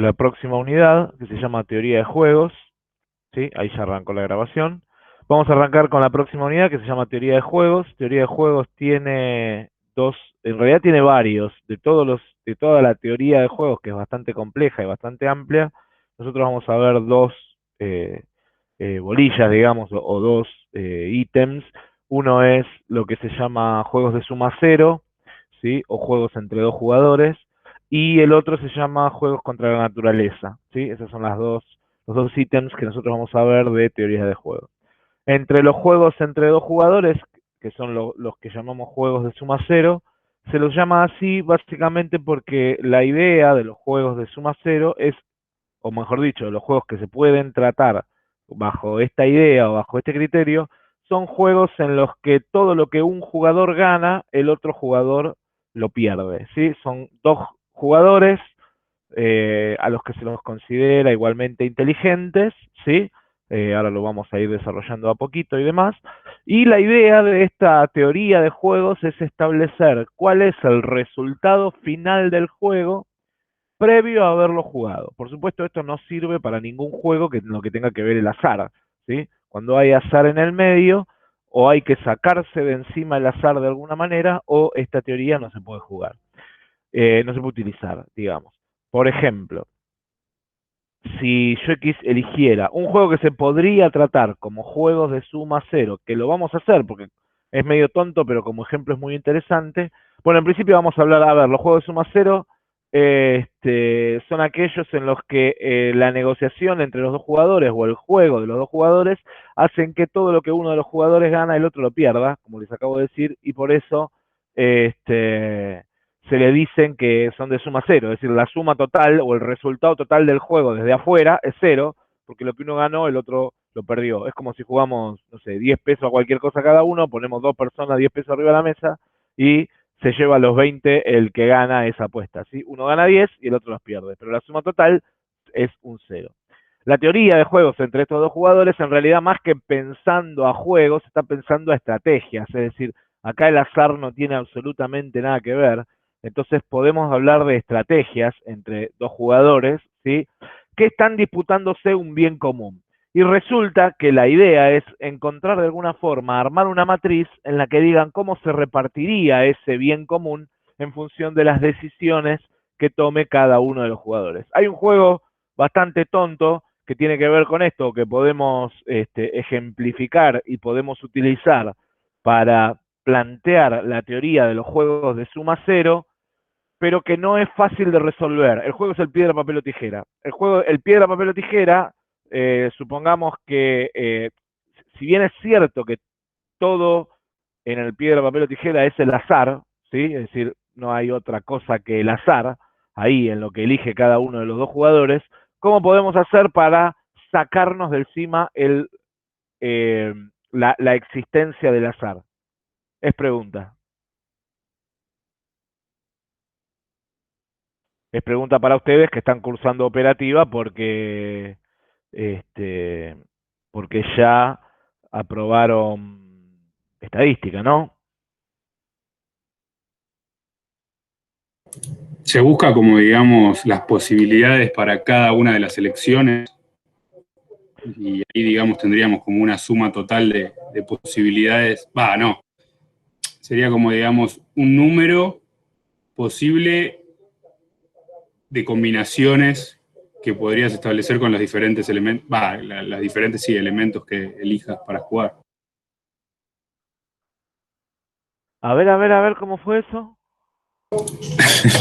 la próxima unidad, que se llama teoría de juegos, ¿sí? Ahí ya arrancó la grabación. Vamos a arrancar con la próxima unidad, que se llama teoría de juegos. Teoría de juegos tiene dos, en realidad tiene varios, de toda la teoría de juegos, que es bastante compleja y bastante amplia. Nosotros vamos a ver dos eh, bolillas, digamos, o dos ítems. Uno es lo que se llama juegos de suma cero, ¿sí? O juegos entre dos jugadores. Y el otro se llama juegos contra la naturaleza, ¿sí? Esos son los dos ítems que nosotros vamos a ver de teoría de juegos. Entre los juegos entre dos jugadores, que son los que llamamos juegos de suma cero, se los llama así básicamente porque la idea de los juegos de suma cero es, o mejor dicho, de los juegos que se pueden tratar bajo esta idea o bajo este criterio, son juegos en los que todo lo que un jugador gana, el otro jugador lo pierde, ¿sí? Son dos jugadores a los que se los considera igualmente inteligentes, ¿sí? Ahora lo vamos a ir desarrollando a poquito y demás. Y la idea de esta teoría de juegos es establecer cuál es el resultado final del juego previo a haberlo jugado. Por supuesto, esto no sirve para ningún juego que en lo que tenga que ver el azar, ¿sí? Cuando hay azar en el medio, o hay que sacarse de encima el azar de alguna manera, o esta teoría no se puede jugar, no se puede utilizar, digamos. Por ejemplo, si yo eligiera un juego que se podría tratar como juegos de suma cero, que lo vamos a hacer porque es medio tonto, pero como ejemplo es muy interesante. Bueno, en principio vamos a hablar, a ver, los juegos de suma cero son aquellos en los que la negociación entre los dos jugadores o el juego de los dos jugadores hacen que todo lo que uno de los jugadores gana, el otro lo pierda, como les acabo de decir, y por eso se le dicen que son de suma cero, es decir, la suma total o el resultado total del juego desde afuera es cero, porque lo que uno ganó, el otro lo perdió. Es como si jugamos, no sé, 10 pesos a cualquier cosa cada uno, ponemos dos personas 10 pesos arriba de la mesa y se lleva los 20 el que gana esa apuesta, ¿sí? Uno gana 10 y el otro los pierde, pero la suma total es un cero. La teoría de juegos entre estos dos jugadores, en realidad, más que pensando a juegos, está pensando a estrategias, es decir, acá el azar no tiene absolutamente nada que ver, entonces podemos hablar de estrategias entre dos jugadores, ¿sí? Que están disputándose un bien común. Y resulta que la idea es encontrar de alguna forma, armar una matriz en la que digan cómo se repartiría ese bien común en función de las decisiones que tome cada uno de los jugadores. Hay un juego bastante tonto que tiene que ver con esto, que podemos ejemplificar y podemos utilizar para plantear la teoría de los juegos de suma cero, pero que no es fácil de resolver. El juego es el piedra, papel o tijera. El piedra, papel o tijera, supongamos que, si bien es cierto que todo en el piedra, papel o tijera es el azar, ¿sí? Es decir, no hay otra cosa que el azar, ahí en lo que elige cada uno de los dos jugadores, ¿cómo podemos hacer para sacarnos de encima eh, la existencia del azar? Es pregunta. Es pregunta para ustedes que están cursando operativa este, porque ya aprobaron estadística, ¿no? Se busca como, digamos, las posibilidades para cada una de las elecciones y ahí, digamos, tendríamos como una suma total de posibilidades. No, sería como, digamos, un número posible de combinaciones que podrías establecer con los diferentes elementos, las diferentes sí, elementos que elijas para jugar. A ver, ¿cómo fue eso?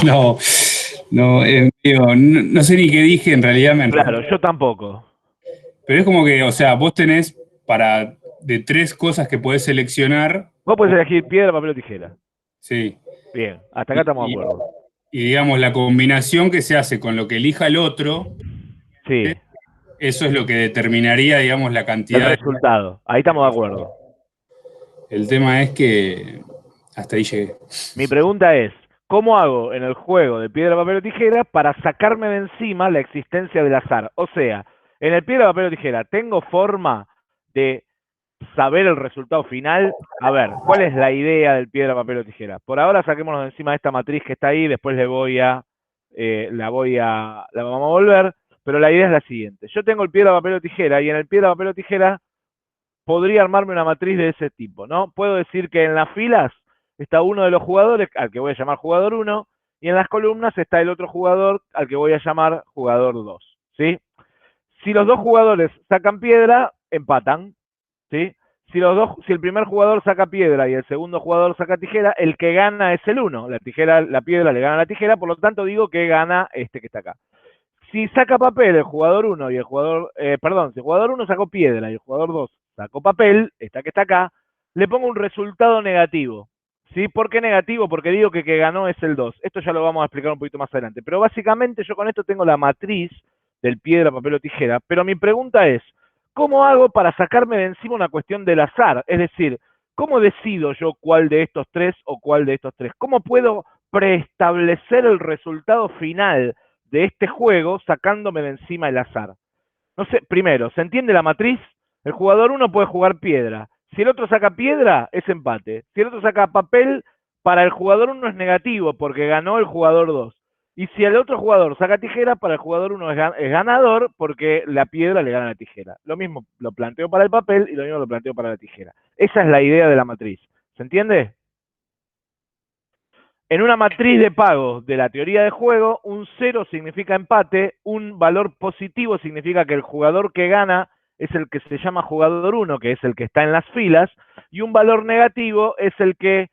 No, no, digo, no sé ni qué dije, en realidad me Claro, enredé. yo tampoco. Pero es como que, o sea, vos tenés de tres cosas que podés seleccionar, Vos podés elegir piedra, papel o tijera. sí. Bien, hasta acá estamos de Y, y- acuerdo. y, digamos, la combinación que se hace con lo que elija el otro, Sí, eso es lo que determinaría, digamos, la el cantidad de... resultado. Ahí estamos de acuerdo. El tema es que hasta ahí llegué. Mi pregunta es, ¿cómo hago en el juego de piedra, papel o tijera para sacarme de encima la existencia del azar? O sea, en el piedra, papel o tijera, ¿tengo forma de saber el resultado final? A ver, ¿cuál es la idea del piedra, papel o tijera? Por ahora saquémonos de encima de esta matriz que está ahí, después le voy a la vamos a volver, pero la idea es la siguiente. Yo tengo el piedra, papel o tijera, y en el piedra, papel o tijera podría armarme una matriz de ese tipo, ¿no? Puedo decir que en las filas está uno de los jugadores, al que voy a llamar jugador 1, y en las columnas está el otro jugador, al que voy a llamar jugador 2, ¿sí? Si los dos jugadores sacan piedra, empatan, ¿sí? Si el primer jugador saca piedra y el segundo jugador saca tijera, el que gana es el 1. La piedra le gana a la tijera, por lo tanto digo que gana este que está acá. Si saca papel el jugador 1 y el jugador, si el jugador 1 sacó piedra y el jugador 2 sacó papel, esta que está acá, le pongo un resultado negativo. ¿Sí? ¿Por qué negativo? Porque digo que ganó es el 2. Esto ya lo vamos a explicar un poquito más adelante. Pero básicamente yo con esto tengo la matriz del piedra, papel o tijera. Pero mi pregunta es, ¿cómo hago para sacarme de encima una cuestión del azar? Es decir, ¿cómo decido yo cuál de estos tres o cuál de estos tres? ¿Cómo puedo preestablecer el resultado final de este juego sacándome de encima el azar? No sé, primero, ¿se entiende la matriz? El jugador 1 puede jugar piedra. Si el otro saca piedra, es empate. Si el otro saca papel, para el jugador 1 es negativo porque ganó el jugador 2. Y si el otro jugador saca tijera, para el jugador 1 es ganador porque la piedra le gana a la tijera. Lo mismo lo planteo para el papel y lo mismo lo planteo para la tijera. Esa es la idea de la matriz. ¿Se entiende? En una matriz de pagos de la teoría de juego, un 0 significa empate, un valor positivo significa que el jugador que gana es el que se llama jugador 1, que es el que está en las filas, y un valor negativo es el que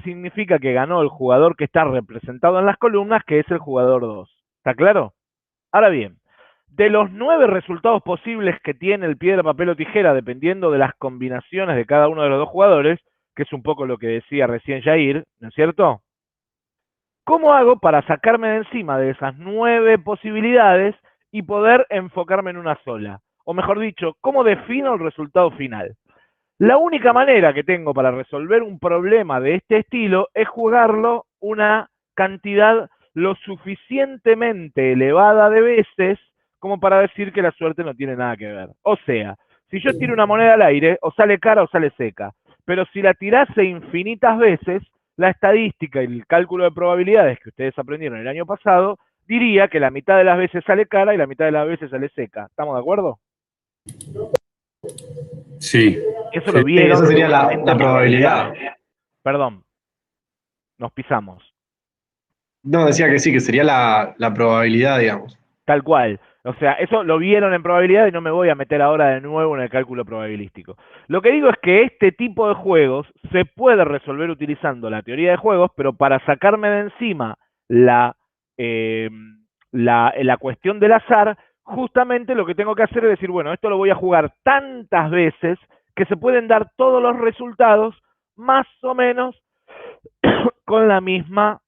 significa que ganó el jugador que está representado en las columnas, que es el jugador 2. ¿Está claro? Ahora bien, de los 9 resultados posibles que tiene el piedra, papel o tijera, dependiendo de las combinaciones de cada uno de los dos jugadores, que es un poco lo que decía recién Jair, ¿no es cierto? ¿Cómo hago para sacarme de encima de esas 9 posibilidades y poder enfocarme en una sola? O mejor dicho, ¿cómo defino el resultado final? La única manera que tengo para resolver un problema de este estilo es jugarlo una cantidad lo suficientemente elevada de veces como para decir que la suerte no tiene nada que ver. O sea, si yo tiro una moneda al aire, o sale cara o sale seca. Pero si la tirase infinitas veces, la estadística y el cálculo de probabilidades que ustedes aprendieron el año pasado diría que la mitad de las veces sale cara y la mitad de las veces sale seca. ¿Estamos de acuerdo? Sí. Eso lo vieron. Esa sería la probabilidad. Perdón, nos pisamos. No, decía que sí, que sería la probabilidad, digamos. Tal cual. O sea, eso lo vieron en probabilidad y no me voy a meter ahora de nuevo en el cálculo probabilístico. Lo que digo es que este tipo de juegos se puede resolver utilizando la teoría de juegos, pero para sacarme de encima eh, la cuestión del azar, justamente lo que tengo que hacer es decir, bueno, esto lo voy a jugar tantas veces que se pueden dar todos los resultados más o menos con la misma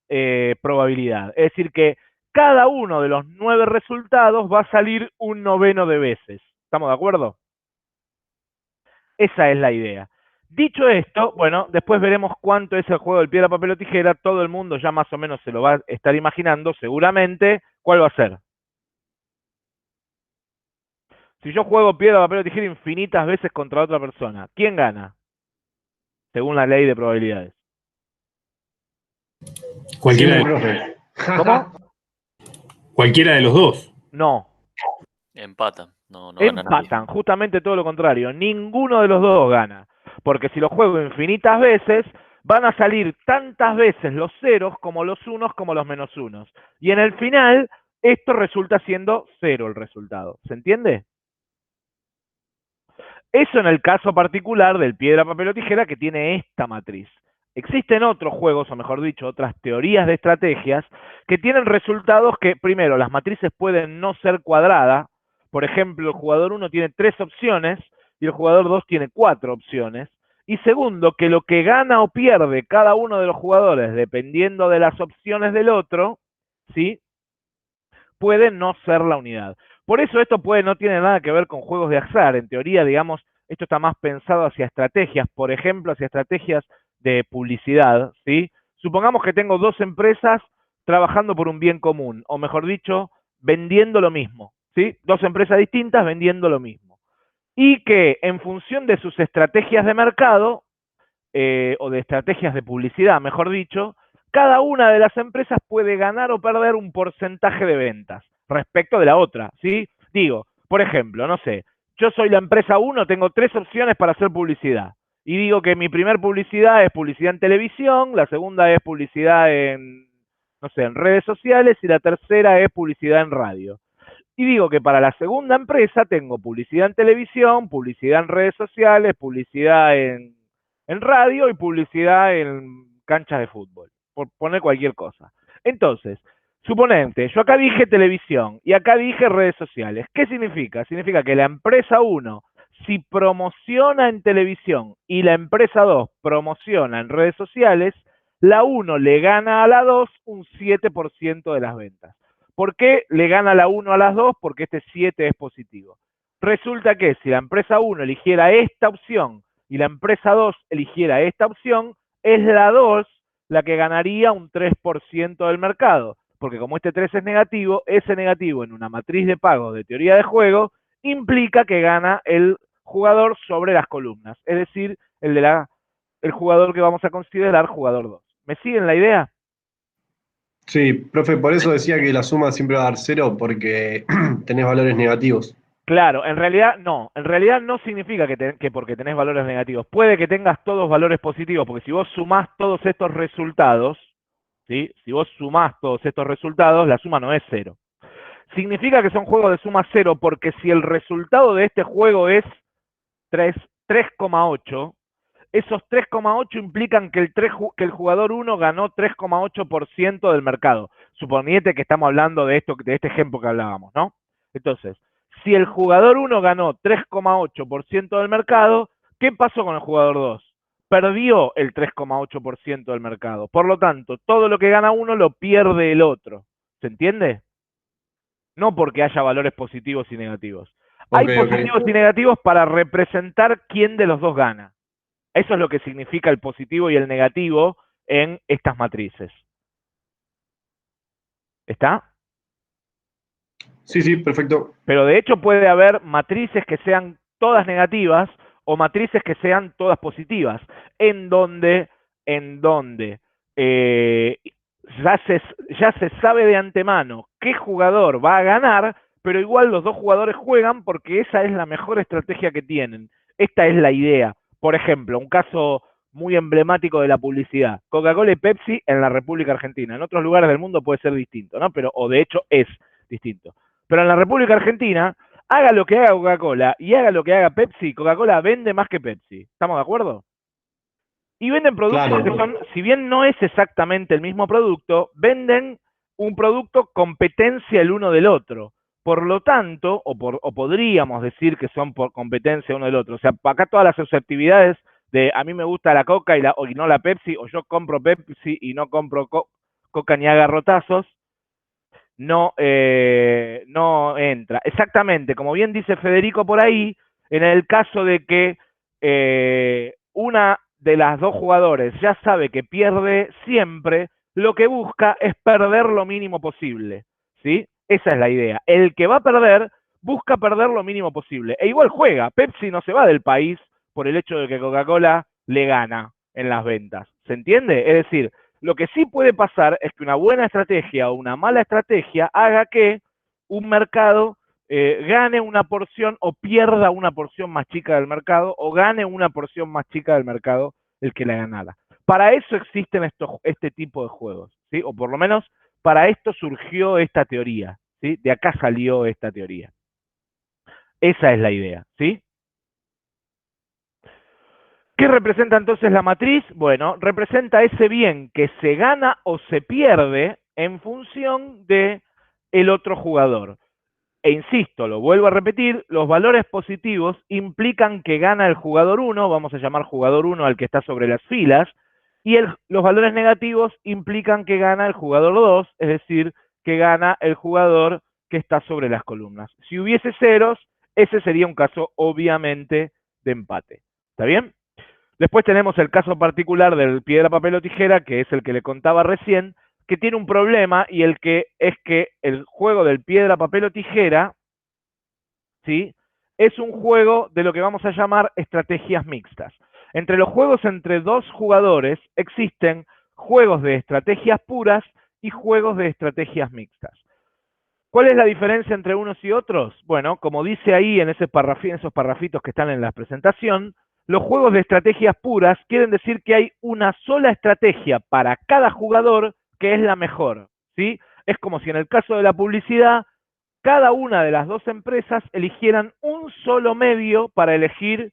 probabilidad. Es decir, que cada uno de los 9 resultados va a salir un noveno de veces. ¿Estamos de acuerdo? Esa es la idea. Dicho esto, bueno, después veremos cuánto es el juego del piedra, papel o tijera. Todo el mundo ya más o menos se lo va a estar imaginando, seguramente. ¿Cuál va a ser? Si yo juego piedra, papel o tijera infinitas veces contra otra persona, ¿quién gana? Según la ley de probabilidades. Cualquiera, Sí, profe. ¿Cómo? Cualquiera de los dos. No. Empatan. No gana nadie. Empatan, justamente todo lo contrario. Ninguno de los dos gana. Porque si lo juego infinitas veces, van a salir tantas veces los ceros como los unos como los menos unos. Y en el final, esto resulta siendo cero el resultado. ¿Se entiende? Eso en el caso particular del piedra, papel o tijera que tiene esta matriz. Existen otros juegos, o mejor dicho, otras teorías de estrategias que tienen resultados que, primero, las matrices pueden no ser cuadradas. Por ejemplo, el jugador 1 tiene 3 opciones y el jugador 2 tiene 4 opciones. Y segundo, que lo que gana o pierde cada uno de los jugadores, dependiendo de las opciones del otro, ¿sí?, puede no ser la unidad. Por eso esto no tiene nada que ver con juegos de azar. En teoría, digamos, esto está más pensado hacia estrategias, por ejemplo, hacia estrategias de publicidad, ¿sí? Supongamos que tengo 2 empresas trabajando por un bien común, o mejor dicho, vendiendo lo mismo, ¿sí? 2 empresas distintas vendiendo lo mismo. Y que en función de sus estrategias de mercado, o de estrategias de publicidad, mejor dicho, cada una de las empresas puede ganar o perder un porcentaje de ventas respecto de la otra, ¿sí? Digo, por ejemplo, no sé, yo soy la empresa 1, tengo 3 opciones para hacer publicidad. Y digo que mi primer publicidad es publicidad en televisión, la segunda es publicidad en, no sé, en redes sociales y la tercera es publicidad en radio. Y digo que para la segunda empresa tengo publicidad en televisión, publicidad en redes sociales, publicidad en radio y publicidad en canchas de fútbol, por poner cualquier cosa. Entonces, suponente, yo acá dije televisión y acá dije redes sociales. ¿Qué significa? Significa que la empresa 1, si promociona en televisión y la empresa 2 promociona en redes sociales, la 1 le gana a la 2 un 7% de las ventas. ¿Por qué le gana la 1 a las 2? Porque este 7 es positivo. Resulta que si la empresa 1 eligiera esta opción y la empresa 2 eligiera esta opción, es la 2 la que ganaría un 3% del mercado. Porque como este 3 es negativo, ese negativo en una matriz de pago de teoría de juego implica que gana el jugador sobre las columnas. Es decir, el jugador que vamos a considerar jugador 2. ¿Me siguen la idea? Sí, profe, por eso decía que la suma siempre va a dar cero, porque tenés valores negativos. Claro, en realidad no significa que porque tenés valores negativos, puede que tengas todos valores positivos, porque si vos sumás todos estos resultados, ¿sí? Si vos sumás todos estos resultados, la suma no es cero. Significa que son juegos de suma cero, porque si el resultado de este juego es 3,8, esos 3,8 implican que el jugador 1 ganó 3,8% del mercado. Suponete que estamos hablando de este ejemplo que hablábamos, ¿no? Entonces, si el jugador 1 ganó 3,8% del mercado, ¿qué pasó con el jugador 2? Perdió el 3,8% del mercado. Por lo tanto, todo lo que gana uno lo pierde el otro. ¿Se entiende? No porque haya valores positivos y negativos. Hay Ok, positivos ok. y negativos para representar quién de los dos gana. Eso es lo que significa el positivo y el negativo en estas matrices. ¿Está? Sí, sí, perfecto. Pero de hecho puede haber matrices que sean todas negativas o matrices que sean todas positivas, en donde eh, ya se sabe de antemano qué jugador va a ganar, pero igual los dos jugadores juegan porque esa es la mejor estrategia que tienen. Esta es la idea. Por ejemplo, un caso muy emblemático de la publicidad. Coca-Cola y Pepsi en la República Argentina. En otros lugares del mundo puede ser distinto, ¿no? Pero, o de hecho es distinto. Pero en la República Argentina, haga lo que haga Coca-Cola y haga lo que haga Pepsi, Coca-Cola vende más que Pepsi. ¿Estamos de acuerdo? Y venden productos Claro. que son, si bien no es exactamente el mismo producto, venden un producto competencia el uno del otro. Por lo tanto, o podríamos decir que son por competencia uno del otro. O sea, acá todas las susceptibilidades de a mí me gusta la Coca y no la Pepsi, o yo compro Pepsi y no compro Coca ni a garrotazos, no entra. Exactamente, como bien dice Federico por ahí, en el caso de que una de las dos jugadores ya sabe que pierde siempre, lo que busca es perder lo mínimo posible, ¿sí? Esa es la idea. El que va a perder busca perder lo mínimo posible. E igual juega. Pepsi no se va del país por el hecho de que Coca-Cola le gana en las ventas. ¿Se entiende? Es decir, lo que sí puede pasar es que una buena estrategia o una mala estrategia haga que un mercado gane una porción o pierda una porción más chica del mercado o gane una porción más chica del mercado el que la ganara. Para eso existen este tipo de juegos, ¿sí? O por lo menos para esto surgió esta teoría, ¿sí? De acá salió esta teoría. Esa es la idea, ¿sí? ¿Qué representa entonces la matriz? Bueno, representa ese bien que se gana o se pierde en función de el otro jugador. E insisto, lo vuelvo a repetir, los valores positivos implican que gana el jugador 1, vamos a llamar jugador 1 al que está sobre las filas, y los valores negativos implican que gana el jugador 2, es decir, que gana el jugador que está sobre las columnas. Si hubiese ceros, ese sería un caso obviamente de empate. ¿Está bien? Después tenemos el caso particular del piedra, papel o tijera, que es el que le contaba recién, que tiene un problema y el que es que el juego del piedra, papel o tijera, ¿sí? Es un juego de lo que vamos a llamar estrategias mixtas. Entre los juegos entre dos jugadores existen juegos de estrategias puras y juegos de estrategias mixtas. ¿Cuál es la diferencia entre unos y otros? Bueno, como dice ahí en esos parrafitos que están en la presentación, los juegos de estrategias puras quieren decir que hay una sola estrategia para cada jugador que es la mejor, ¿sí? Es como si en el caso de la publicidad, cada una de las dos empresas eligieran un solo medio para elegir,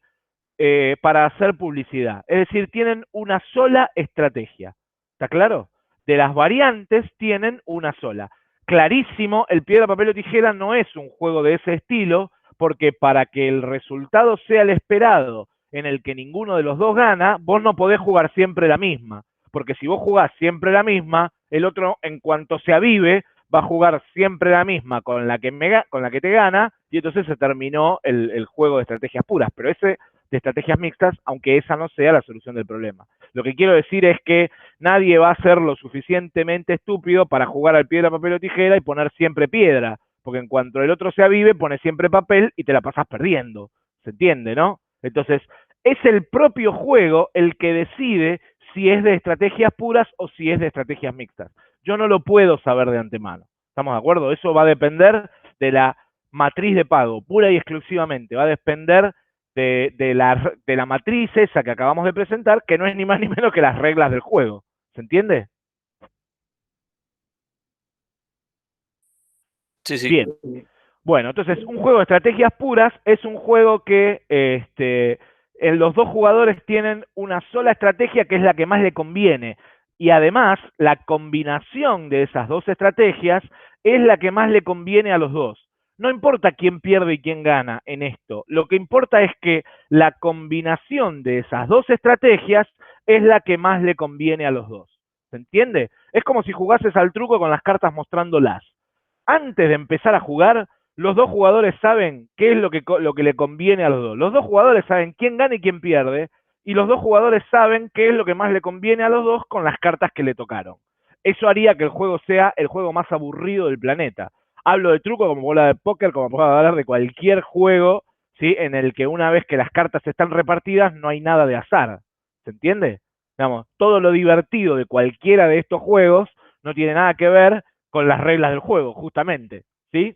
para hacer publicidad. Es decir, tienen una sola estrategia. ¿Está claro? De las variantes tienen una sola. Clarísimo, el piedra, papel o tijera no es un juego de ese estilo, porque para que el resultado sea el esperado, en el que ninguno de los dos gana, vos no podés jugar siempre la misma. Porque si vos jugás siempre la misma, el otro, en cuanto se avive, va a jugar siempre la misma con la que te gana, y entonces se terminó el juego de estrategias puras. Pero ese de estrategias mixtas, aunque esa no sea la solución del problema. Lo que quiero decir es que nadie va a ser lo suficientemente estúpido para jugar al piedra, papel o tijera y poner siempre piedra, porque en cuanto el otro se avive, pone siempre papel y te la pasas perdiendo. ¿Se entiende, no? Entonces, es el propio juego el que decide si es de estrategias puras o si es de estrategias mixtas. Yo no lo puedo saber de antemano. ¿Estamos de acuerdo? Eso va a depender de la matriz de pago, pura y exclusivamente. Va a depender de la matriz esa que acabamos de presentar, que no es ni más ni menos que las reglas del juego. ¿Se entiende? Sí, sí. Bien. Bueno, entonces un juego de estrategias puras es un juego que los dos jugadores tienen una sola estrategia que es la que más le conviene. Y además, la combinación de esas dos estrategias es la que más le conviene a los dos. No importa quién pierde y quién gana en esto. Lo que importa es que la combinación de esas dos estrategias es la que más le conviene a los dos. ¿Se entiende? Es como si jugases al truco con las cartas mostrándolas. Antes de empezar a jugar, los dos jugadores saben qué es lo que le conviene a los dos. Los dos jugadores saben quién gana y quién pierde, y los dos jugadores saben qué es lo que más le conviene a los dos con las cartas que le tocaron. Eso haría que el juego sea el juego más aburrido del planeta. Hablo de truco como bola de póker, como puedo hablar de cualquier juego, ¿sí? En el que una vez que las cartas están repartidas no hay nada de azar. ¿Se entiende? Digamos, todo lo divertido de cualquiera de estos juegos no tiene nada que ver con las reglas del juego, justamente. ¿Sí?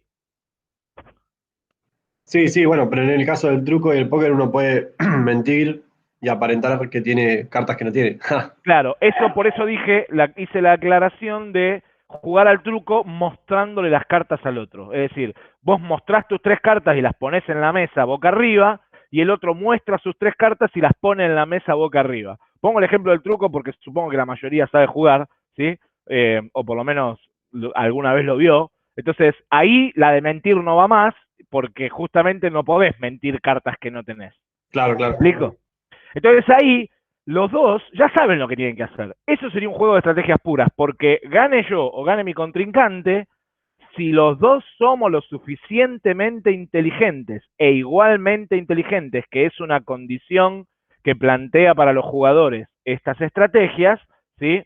Sí, sí, bueno, pero en el caso del truco y el póker uno puede mentir y aparentar que tiene cartas que no tiene. Claro, eso por eso hice la aclaración de jugar al truco mostrándole las cartas al otro. Es decir, vos mostrás tus tres cartas y las pones en la mesa boca arriba, y el otro muestra sus tres cartas y las pone en la mesa boca arriba. Pongo el ejemplo del truco porque supongo que la mayoría sabe jugar, ¿sí? O por lo menos alguna vez lo vio. Entonces, ahí la de mentir no va más, porque justamente no podés mentir cartas que no tenés. Claro, ¿Me claro. explico? Entonces ahí los dos ya saben lo que tienen que hacer. Eso sería un juego de estrategias puras, porque gane yo o gane mi contrincante, si los dos somos lo suficientemente inteligentes e igualmente inteligentes, que es una condición que plantea para los jugadores estas estrategias, ¿sí?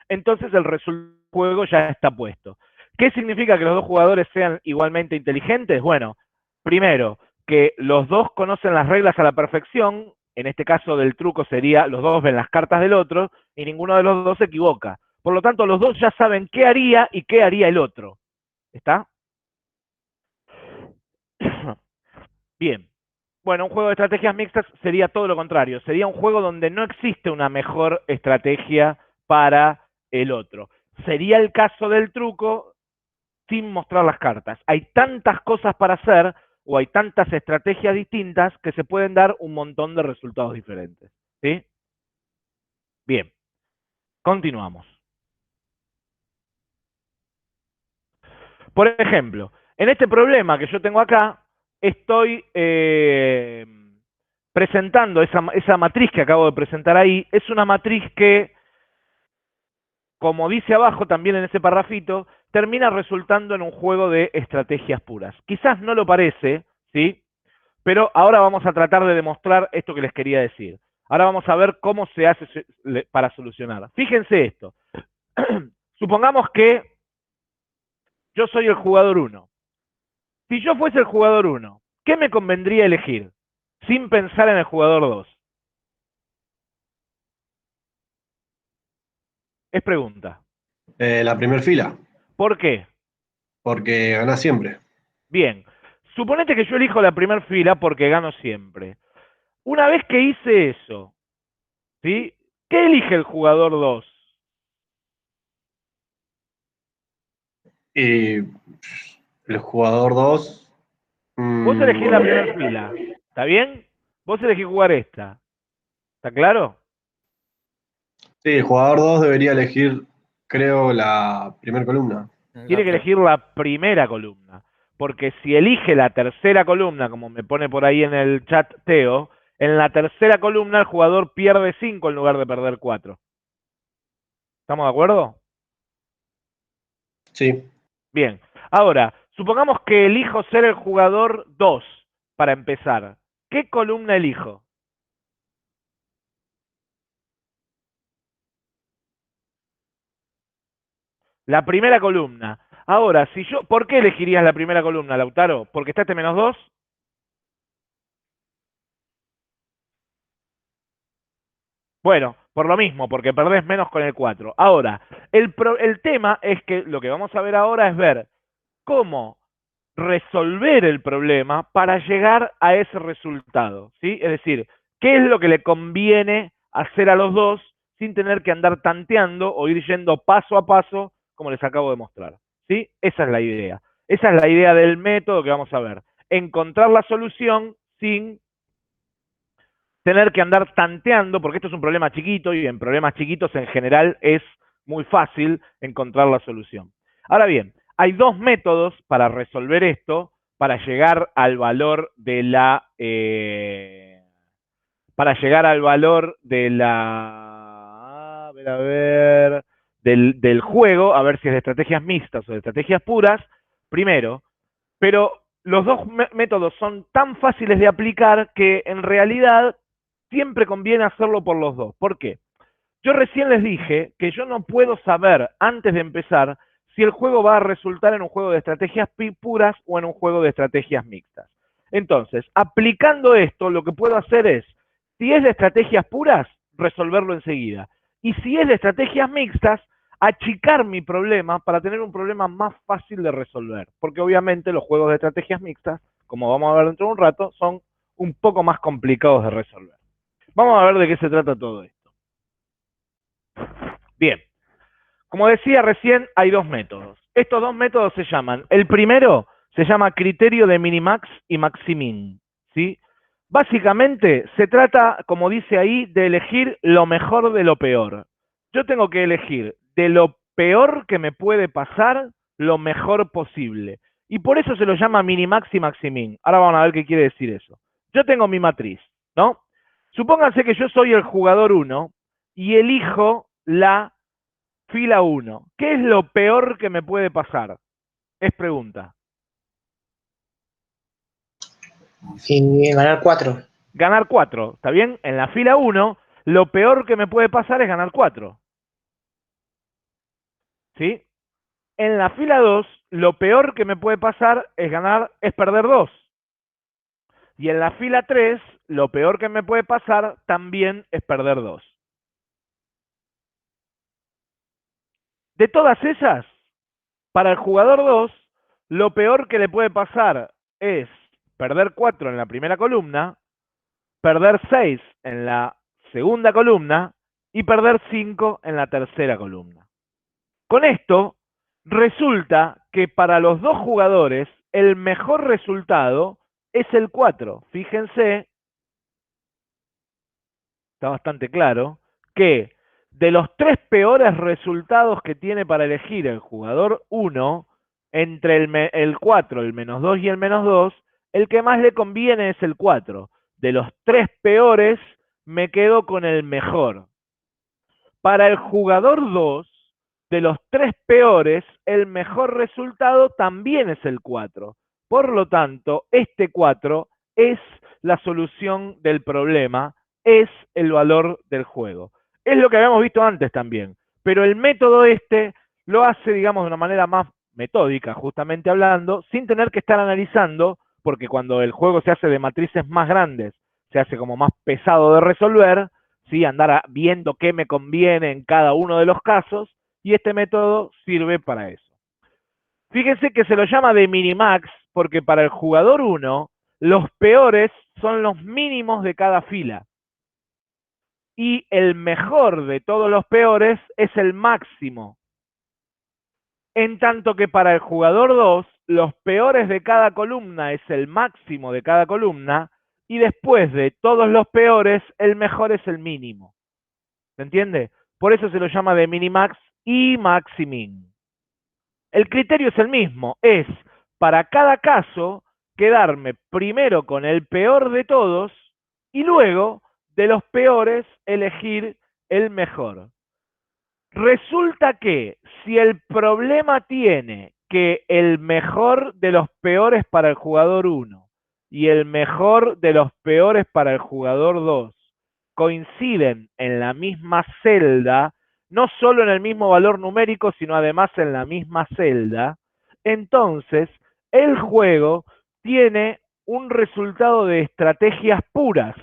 Entonces el resultado del juego ya está puesto. ¿Qué significa que los dos jugadores sean igualmente inteligentes? Bueno, primero, que los dos conocen las reglas a la perfección. En este caso del truco sería los dos ven las cartas del otro y ninguno de los dos se equivoca. Por lo tanto, los dos ya saben qué haría y qué haría el otro. ¿Está? Bien. Bueno, un juego de estrategias mixtas sería todo lo contrario. Sería un juego donde no existe una mejor estrategia para el otro. Sería el caso del truco sin mostrar las cartas. Hay tantas cosas para hacer o hay tantas estrategias distintas que se pueden dar un montón de resultados diferentes. ¿Sí? Bien, continuamos. Por ejemplo, en este problema que yo tengo acá, estoy presentando esa matriz que acabo de presentar ahí. Es una matriz que, como dice abajo también en ese parrafito, termina resultando en un juego de estrategias puras. Quizás no lo parece, ¿sí? Pero ahora vamos a tratar de demostrar esto que les quería decir. Ahora vamos a ver cómo se hace para solucionar. Fíjense esto. Supongamos que yo soy el jugador 1. Si yo fuese el jugador 1, ¿qué me convendría elegir? Sin pensar en el jugador 2. Es pregunta. La primera fila, ¿Por qué? porque gana siempre. Bien. Suponete que yo elijo la primera fila porque gano siempre. Una vez que hice eso, ¿sí? ¿Qué elige el jugador 2? Y el jugador 2, Vos elegís la primera fila. ¿Está bien? Vos elegís jugar esta. ¿Está claro? sí, el jugador 2 debería elegir, creo, la primera columna. Tiene que elegir la primera columna. Porque si elige la tercera columna, como me pone por ahí en el chat Teo, en la tercera columna el jugador pierde 5 en lugar de perder 4. ¿Estamos de acuerdo? Sí. Bien. Ahora, supongamos que elijo ser el jugador 2 para empezar. ¿Qué columna elijo? La primera columna. Ahora, si yo, ¿por qué elegirías la primera columna, Lautaro? ¿Porque está este -2? Bueno, por lo mismo, porque perdés menos con el 4. Ahora, el tema es que lo que vamos a ver ahora es ver cómo resolver el problema para llegar a ese resultado, ¿sí? Es decir, qué es lo que le conviene hacer a los dos sin tener que andar tanteando o ir yendo paso a paso, como les acabo de mostrar, ¿sí? Esa es la idea. Esa es la idea del método que vamos a ver. Encontrar la solución sin tener que andar tanteando, porque esto es un problema chiquito y en problemas chiquitos en general es muy fácil encontrar la solución. Ahora bien, hay dos métodos para resolver esto, para llegar al valor de la... para llegar al valor de la... A ver, del juego, a ver si es de estrategias mixtas o de estrategias puras, primero, pero los dos métodos son tan fáciles de aplicar que en realidad siempre conviene hacerlo por los dos. ¿Por qué? Yo recién les dije que yo no puedo saber antes de empezar si el juego va a resultar en un juego de estrategias puras o en un juego de estrategias mixtas. Entonces, aplicando esto, lo que puedo hacer es, si es de estrategias puras, resolverlo enseguida. Y si es de estrategias mixtas, achicar mi problema para tener un problema más fácil de resolver. Porque obviamente los juegos de estrategias mixtas, como vamos a ver dentro de un rato, son un poco más complicados de resolver. Vamos a ver de qué se trata todo esto. Bien, como decía recién, hay dos métodos. Estos dos métodos se llaman, el primero se llama criterio de minimax y maximin, ¿sí? Básicamente se trata, como dice ahí, de elegir lo mejor de lo peor. Yo tengo que elegir de lo peor que me puede pasar lo mejor posible. Y por eso se lo llama minimax y maximin. Ahora vamos a ver qué quiere decir eso. Yo tengo mi matriz, ¿no? Supónganse que yo soy el jugador 1 y elijo la fila 1. ¿Qué es lo peor que me puede pasar? Es pregunta. Y ganar 4. Ganar 4, ¿está bien? En la fila 1, lo peor que me puede pasar es ganar 4. ¿Sí? En la fila 2, lo peor que me puede pasar es perder 2. Y en la fila 3, lo peor que me puede pasar también es perder 2. De todas esas, para el jugador 2, lo peor que le puede pasar es perder 4 en la primera columna, perder 6 en la segunda columna y perder 5 en la tercera columna. Con esto, resulta que para los dos jugadores el mejor resultado es el 4. Fíjense, está bastante claro, que de los tres peores resultados que tiene para elegir el jugador 1, entre el 4, el -2 y el -2, el que más le conviene es el 4. De los tres peores, me quedo con el mejor. Para el jugador 2, de los tres peores, el mejor resultado también es el 4. Por lo tanto, este 4 es la solución del problema, es el valor del juego. Es lo que habíamos visto antes también, pero el método este lo hace, digamos, de una manera más metódica, justamente hablando, sin tener que estar analizando, porque cuando el juego se hace de matrices más grandes, se hace como más pesado de resolver, ¿sí? Andar viendo qué me conviene en cada uno de los casos, y este método sirve para eso. Fíjense que se lo llama de minimax porque para el jugador 1 los peores son los mínimos de cada fila y el mejor de todos los peores es el máximo. En tanto que para el jugador 2 los peores de cada columna es el máximo de cada columna y después de todos los peores el mejor es el mínimo. ¿Se entiende? Por eso se lo llama de minimax y maximin. El criterio es el mismo, es para cada caso quedarme primero con el peor de todos y luego de los peores elegir el mejor. Resulta que si el problema tiene que el mejor de los peores para el jugador 1 y el mejor de los peores para el jugador 2 coinciden en la misma celda, no solo en el mismo valor numérico, sino además en la misma celda, entonces el juego tiene un resultado de estrategias puras.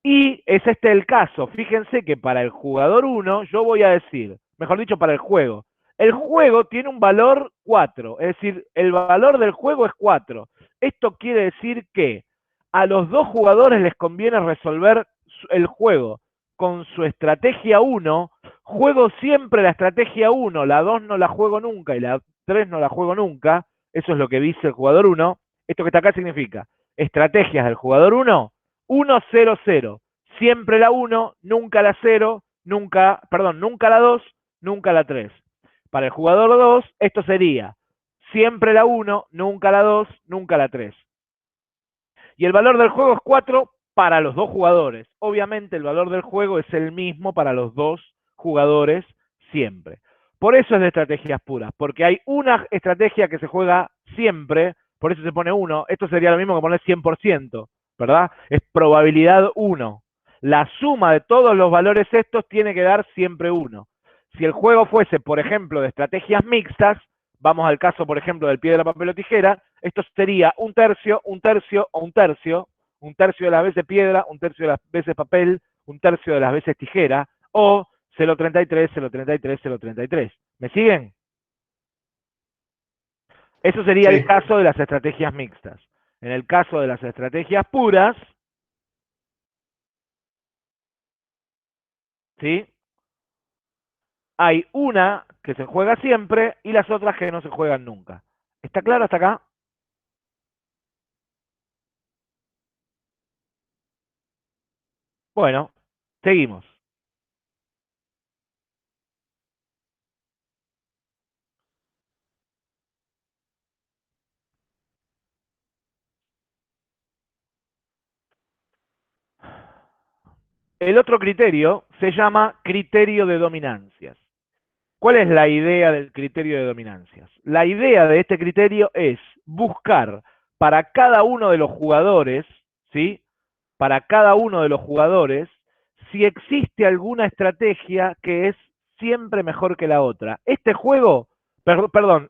Y es este el caso. Fíjense que para el jugador 1, yo voy a decir, mejor dicho, para el juego tiene un valor 4, es decir, el valor del juego es 4. Esto quiere decir que a los dos jugadores les conviene resolver el juego con su estrategia 1, juego siempre la estrategia 1, la 2 no la juego nunca y la 3 no la juego nunca, eso es lo que dice el jugador 1. Esto que está acá significa estrategias del jugador 1, 1, 0, 0. Siempre la 1, nunca la 0, nunca la 2, nunca la 3. Para el jugador 2, esto sería siempre la 1, nunca la 2, nunca la 3. Y el valor del juego es 4 para los dos jugadores. Obviamente el valor del juego es el mismo para los dos jugadores siempre. Por eso es de estrategias puras, porque hay una estrategia que se juega siempre, por eso se pone 1. Esto sería lo mismo que poner 100%, ¿verdad? Es probabilidad 1. La suma de todos los valores estos tiene que dar siempre 1. Si el juego fuese, por ejemplo, de estrategias mixtas, vamos al caso, por ejemplo, del piedra, papel o tijera, esto sería un tercio, un tercio o un tercio de las veces piedra, un tercio de las veces papel, un tercio de las veces tijera, o 0,33, 0,33, 0,33. ¿Me siguen? Eso sería el caso de las estrategias mixtas. En el caso de las estrategias puras, ¿sí? Hay una que se juega siempre y las otras que no se juegan nunca. ¿Está claro hasta acá? Bueno, seguimos. El otro criterio se llama criterio de dominancias. ¿Cuál es la idea del criterio de dominancias? La idea de este criterio es buscar para cada uno de los jugadores, ¿sí? Para cada uno de los jugadores, si existe alguna estrategia que es siempre mejor que la otra. Este juego,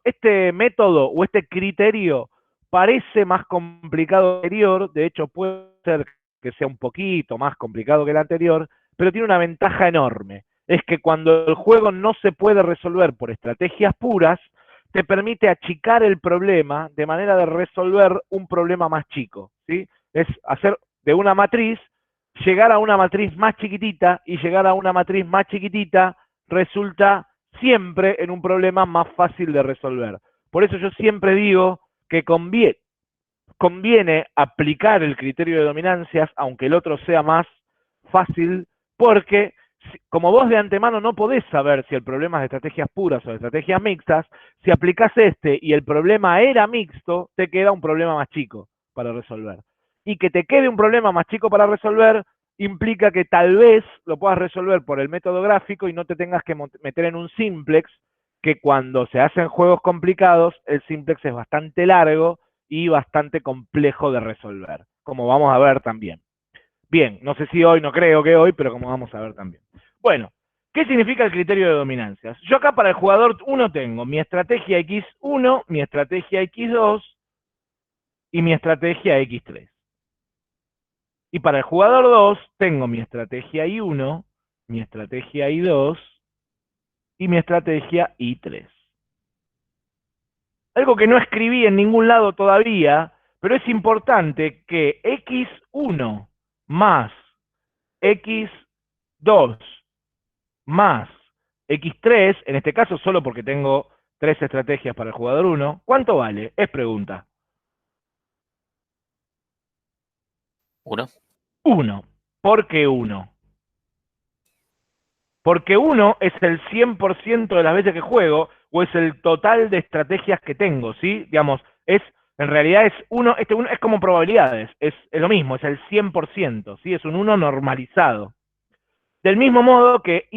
este método o este criterio parece más complicado que el anterior, de hecho puede ser que sea un poquito más complicado que el anterior, pero tiene una ventaja enorme. Es que cuando el juego no se puede resolver por estrategias puras, te permite achicar el problema de manera de resolver un problema más chico, ¿sí? Es hacer de una matriz, llegar a una matriz más chiquitita y llegar a una matriz más chiquitita resulta siempre en un problema más fácil de resolver. Por eso yo siempre digo que conviene aplicar el criterio de dominancias, aunque el otro sea más fácil, porque como vos de antemano no podés saber si el problema es de estrategias puras o de estrategias mixtas, si aplicás este y el problema era mixto, te queda un problema más chico para resolver. Y que te quede un problema más chico para resolver implica que tal vez lo puedas resolver por el método gráfico y no te tengas que meter en un simplex, que cuando se hacen juegos complicados, el simplex es bastante largo y bastante complejo de resolver, como vamos a ver también. Bien, no sé si hoy, no creo que hoy, pero como vamos a ver también. Bueno, ¿qué significa el criterio de dominancias? Yo acá para el jugador 1 tengo mi estrategia X1, mi estrategia X2 y mi estrategia X3. Y para el jugador 2 tengo mi estrategia I1, mi estrategia I2 y mi estrategia I3. Algo que no escribí en ningún lado todavía, pero es importante que X1 más X2 más X3, en este caso solo porque tengo 3 estrategias para el jugador 1, ¿cuánto vale? Es pregunta. 1. 1. ¿Por qué 1? Porque 1 es el 100% de las veces que juego, o es el total de estrategias que tengo, ¿sí? Digamos, en realidad es 1, este 1 es como probabilidades, es lo mismo, es el 100%, ¿sí? Es un 1 normalizado. Del mismo modo que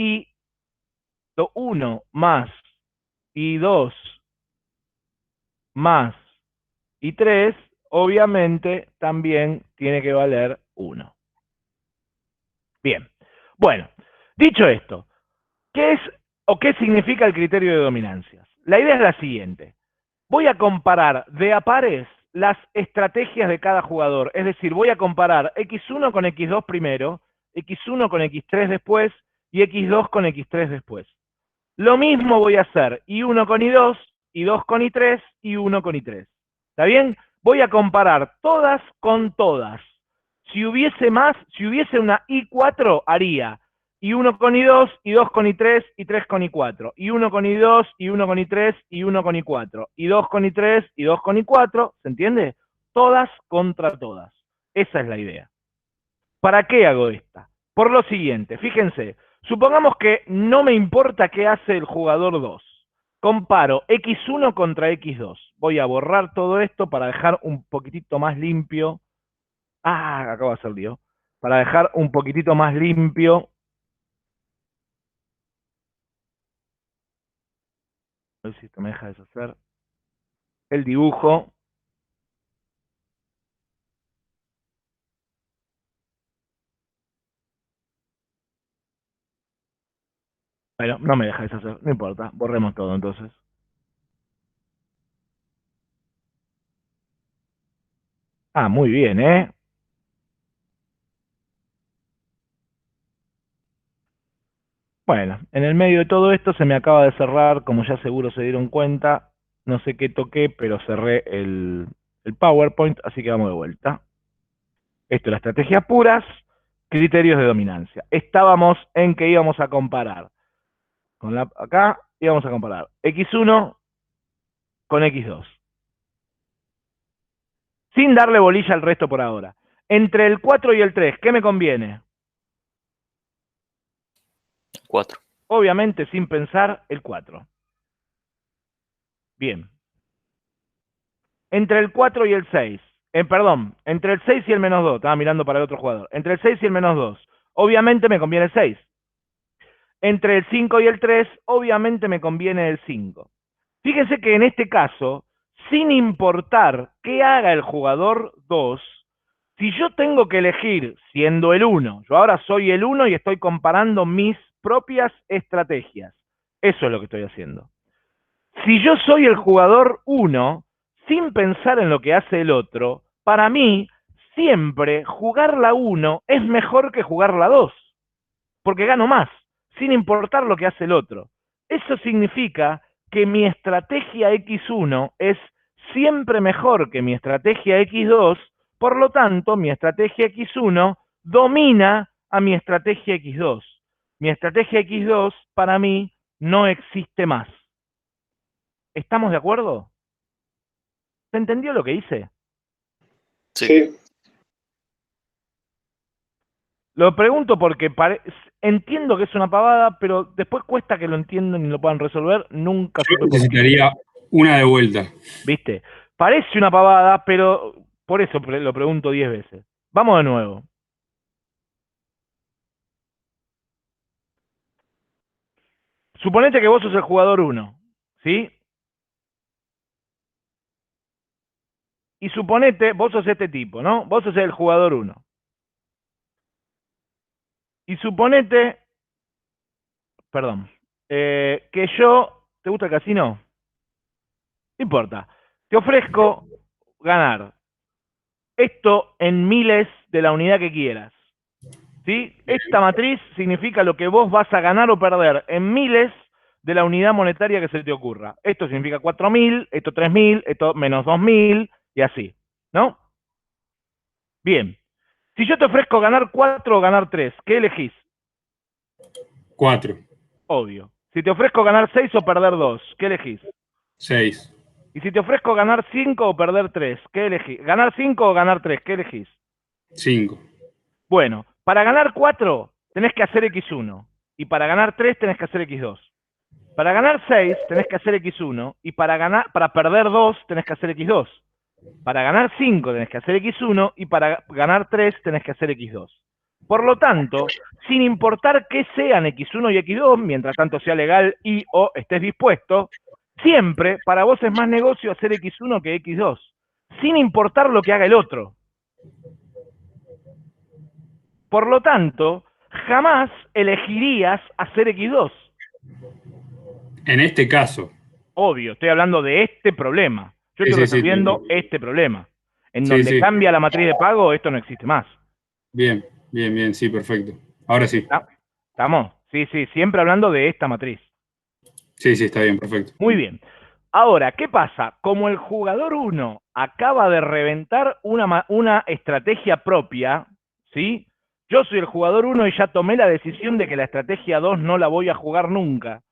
I1 más I2 más I3, obviamente también tiene que valer 1. Bien, bueno, dicho esto, ¿qué es o qué significa el criterio de dominancias? La idea es la siguiente. Voy a comparar de a pares las estrategias de cada jugador. Es decir, voy a comparar X1 con X2 primero, X1 con X3 después y X2 con X3 después. Lo mismo voy a hacer I1 con I2, I2 con I3 y 1 con I3. ¿Está bien? Voy a comparar todas con todas. Si hubiese más, si hubiese una I4, haría I1 con I2, I2 con I3, I3 con I4, I1 con I2, I1 con I3, I1 con I4, I2 con I3, I2 con I4, ¿se entiende? Todas contra todas. Esa es la idea. ¿Para qué hago esta? Por lo siguiente, fíjense, supongamos que no me importa qué hace el jugador 2. Comparo X1 contra X2. Voy a borrar todo esto para dejar un poquitito más limpio. Ah, acabo de hacer lío. Para dejar un poquitito más limpio. A ver si esto me deja deshacer el dibujo. Bueno, no me deja deshacer, no importa. Borremos todo entonces. Ah, muy bien, ¿eh? Bueno, en el medio de todo esto se me acaba de cerrar, como ya seguro se dieron cuenta, no sé qué toqué, pero cerré el PowerPoint, así que vamos de vuelta. Esto es la estrategia puras, criterios de dominancia. Estábamos en que íbamos a comparar, acá íbamos a comparar X1 con X2, sin darle bolilla al resto por ahora. Entre el 4 y el 3, ¿qué me conviene? 4. Obviamente, sin pensar, el 4. Bien. Entre el 4 y el 6. Perdón, entre el 6 y el -2. Estaba mirando para el otro jugador. Entre el 6 y el -2. Obviamente me conviene el 6. Entre el 5 y el 3, obviamente me conviene el 5. Fíjense que en este caso, sin importar qué haga el jugador 2, si yo tengo que elegir siendo el 1, yo ahora soy el 1 y estoy comparando mis propias estrategias. Eso es lo que estoy haciendo. Si yo soy el jugador 1, sin pensar en lo que hace el otro, para mí, siempre jugar la 1 es mejor que jugar la 2, porque gano más, sin importar lo que hace el otro. Eso significa que mi estrategia X1 es siempre mejor que mi estrategia X2, por lo tanto, mi estrategia X1 domina a mi estrategia X2. Mi estrategia X2 para mí no existe más. ¿Estamos de acuerdo? ¿Se entendió lo que hice? Sí. Lo pregunto porque entiendo que es una pavada, pero después cuesta que lo entiendan y lo puedan resolver. Nunca Yo supe por qué. necesitaría una de vuelta. ¿Viste? Parece una pavada, pero por eso lo pregunto 10 veces. Vamos de nuevo. Suponete que vos sos el jugador 1, ¿sí? Y suponete, vos sos este tipo, ¿no? Vos sos el jugador 1. Y suponete, perdón, que yo, ¿te gusta el casino? No importa. Te ofrezco ganar esto en miles de la unidad que quieras. ¿Sí? Esta matriz significa lo que vos vas a ganar o perder en miles de la unidad monetaria que se te ocurra. Esto significa 4.000, esto 3.000, esto menos 2.000 y así, ¿no? Bien. Si yo te ofrezco ganar 4 o ganar 3, ¿qué elegís? 4. Obvio. Si te ofrezco ganar 6 o perder 2, ¿qué elegís? 6. Y si te ofrezco ganar 5 o perder 3, ¿qué elegís? ¿Ganar 5 o ganar 3? ¿Qué elegís? 5. Bueno, para ganar 4 tenés que hacer X1. Y para ganar 3 tenés que hacer X2. Para ganar 6 tenés que hacer X1. Y para perder 2 tenés que hacer X2. Para ganar 5 tenés que hacer X1. Y para ganar 3 tenés que hacer X2. Por lo tanto, sin importar qué sean X1 y X2, mientras tanto sea legal y o estés dispuesto, siempre para vos es más negocio hacer X1 que X2, sin importar lo que haga el otro. Por lo tanto, jamás elegirías hacer X2. En este caso. Obvio, estoy hablando de este problema. Yo estoy resolviendo este problema. En donde cambia la matriz de pago, esto no existe más. Bien, bien, bien, sí, perfecto. Ahora sí. ¿Estamos? Sí, sí, siempre hablando de esta matriz. Sí, sí, está bien, perfecto. Muy bien. Ahora, ¿qué pasa? Como el jugador 1 acaba de reventar una estrategia propia, ¿sí? Yo soy el jugador 1 y ya tomé la decisión de que la estrategia 2 no la voy a jugar nunca.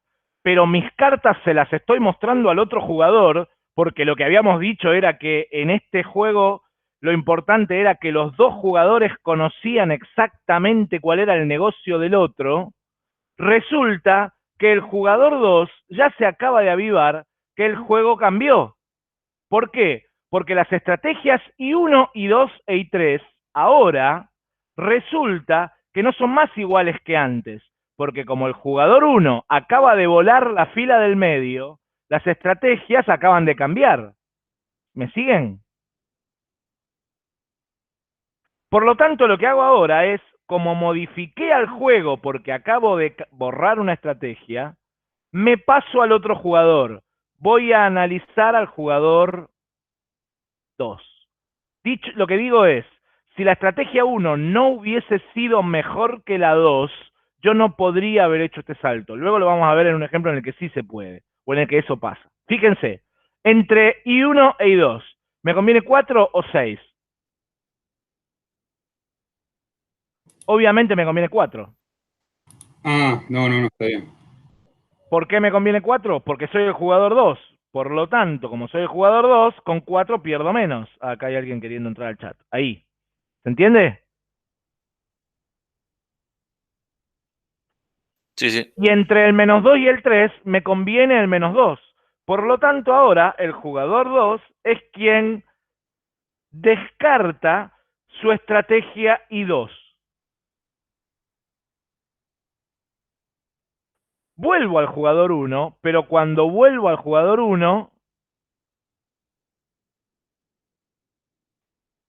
Pero mis cartas se las estoy mostrando al otro jugador, porque lo que habíamos dicho era que en este juego lo importante era que los dos jugadores conocían exactamente cuál era el negocio del otro. Resulta que el jugador 2 ya se acaba de avivar que el juego cambió. ¿Por qué? Porque las estrategias I1, I2 e I3 ahora resulta que no son más iguales que antes, porque como el jugador 1 acaba de volar la fila del medio, las estrategias acaban de cambiar. ¿Me siguen? Por lo tanto, lo que hago ahora es, como modifiqué al juego porque acabo de borrar una estrategia, me paso al otro jugador. Voy a analizar al jugador 2. Dicho, lo que digo es, si la estrategia 1 no hubiese sido mejor que la 2, yo no podría haber hecho este salto. Luego lo vamos a ver en un ejemplo en el que sí se puede, o en el que eso pasa. Fíjense, entre I1 e I2, ¿me conviene 4 o 6? Obviamente me conviene 4. Ah, no, está bien. ¿Por qué me conviene 4? Porque soy el jugador 2. Por lo tanto, como soy el jugador 2, con 4 pierdo menos. Acá hay alguien queriendo entrar al chat. Ahí. ¿Se entiende? Sí, sí. Y entre el menos 2 y el 3 me conviene el menos 2. Por lo tanto, ahora el jugador 2 es quien descarta su estrategia I2. Vuelvo al jugador 1, pero cuando vuelvo al jugador 1,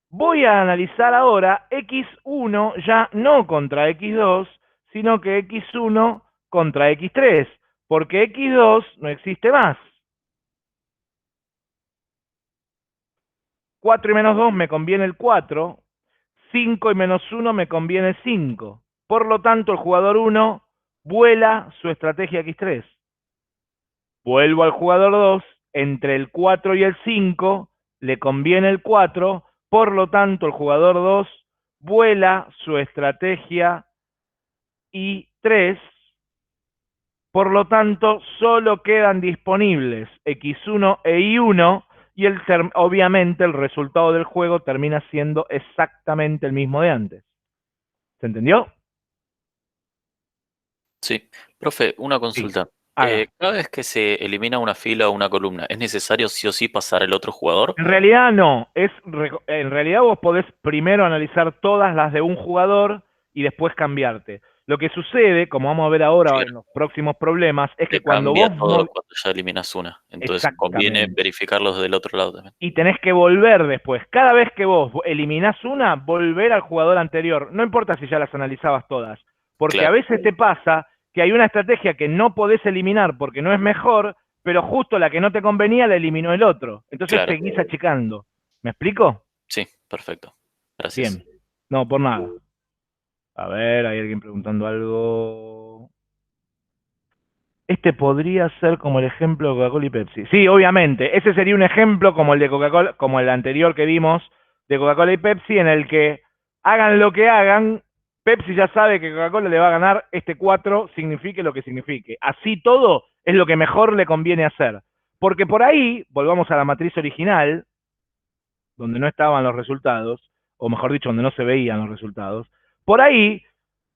voy a analizar ahora X1 ya no contra X2, sino que X1 contra X3, porque X2 no existe más. 4 y menos 2 me conviene el 4, 5 y menos 1 me conviene el 5. Por lo tanto, el jugador 1 vuela su estrategia X3. Vuelvo al jugador 2, entre el 4 y el 5 le conviene el 4, por lo tanto, el jugador 2 vuela su estrategia I3. Por lo tanto, solo quedan disponibles X1 e I1 y obviamente el resultado del juego termina siendo exactamente el mismo de antes. ¿Se entendió? Sí. Profe, una consulta. Haga. Cada vez que se elimina una fila o una columna, ¿es necesario sí o sí pasar el otro jugador? En realidad no. En realidad vos podés primero analizar todas las de un jugador y después cambiarte. Lo que sucede, como vamos a ver ahora Claro. en los próximos problemas, es que Te cuando cambia vos todo cuando ya eliminas una. Entonces conviene Exactamente. verificarlos del otro lado también. Y tenés que volver después. Cada vez que vos eliminás una, volver al jugador anterior. No importa si ya las analizabas todas. Porque Claro. a veces te pasa que hay una estrategia que no podés eliminar porque no es mejor, pero justo la que no te convenía la eliminó el otro. Entonces Claro. seguís achicando. ¿Me explico? Sí. Perfecto. Gracias. Bien. No, por nada. A ver, hay alguien preguntando algo. Este podría ser como el ejemplo de Coca-Cola y Pepsi. Sí, obviamente. Ese sería un ejemplo como el de Coca-Cola, como el anterior que vimos de Coca-Cola y Pepsi, en el que hagan lo que hagan, Pepsi ya sabe que Coca-Cola le va a ganar este 4, signifique lo que signifique. Así todo es lo que mejor le conviene hacer. Porque por ahí, volvamos a la matriz original, donde no estaban los resultados, o mejor dicho, donde no se veían los resultados, por ahí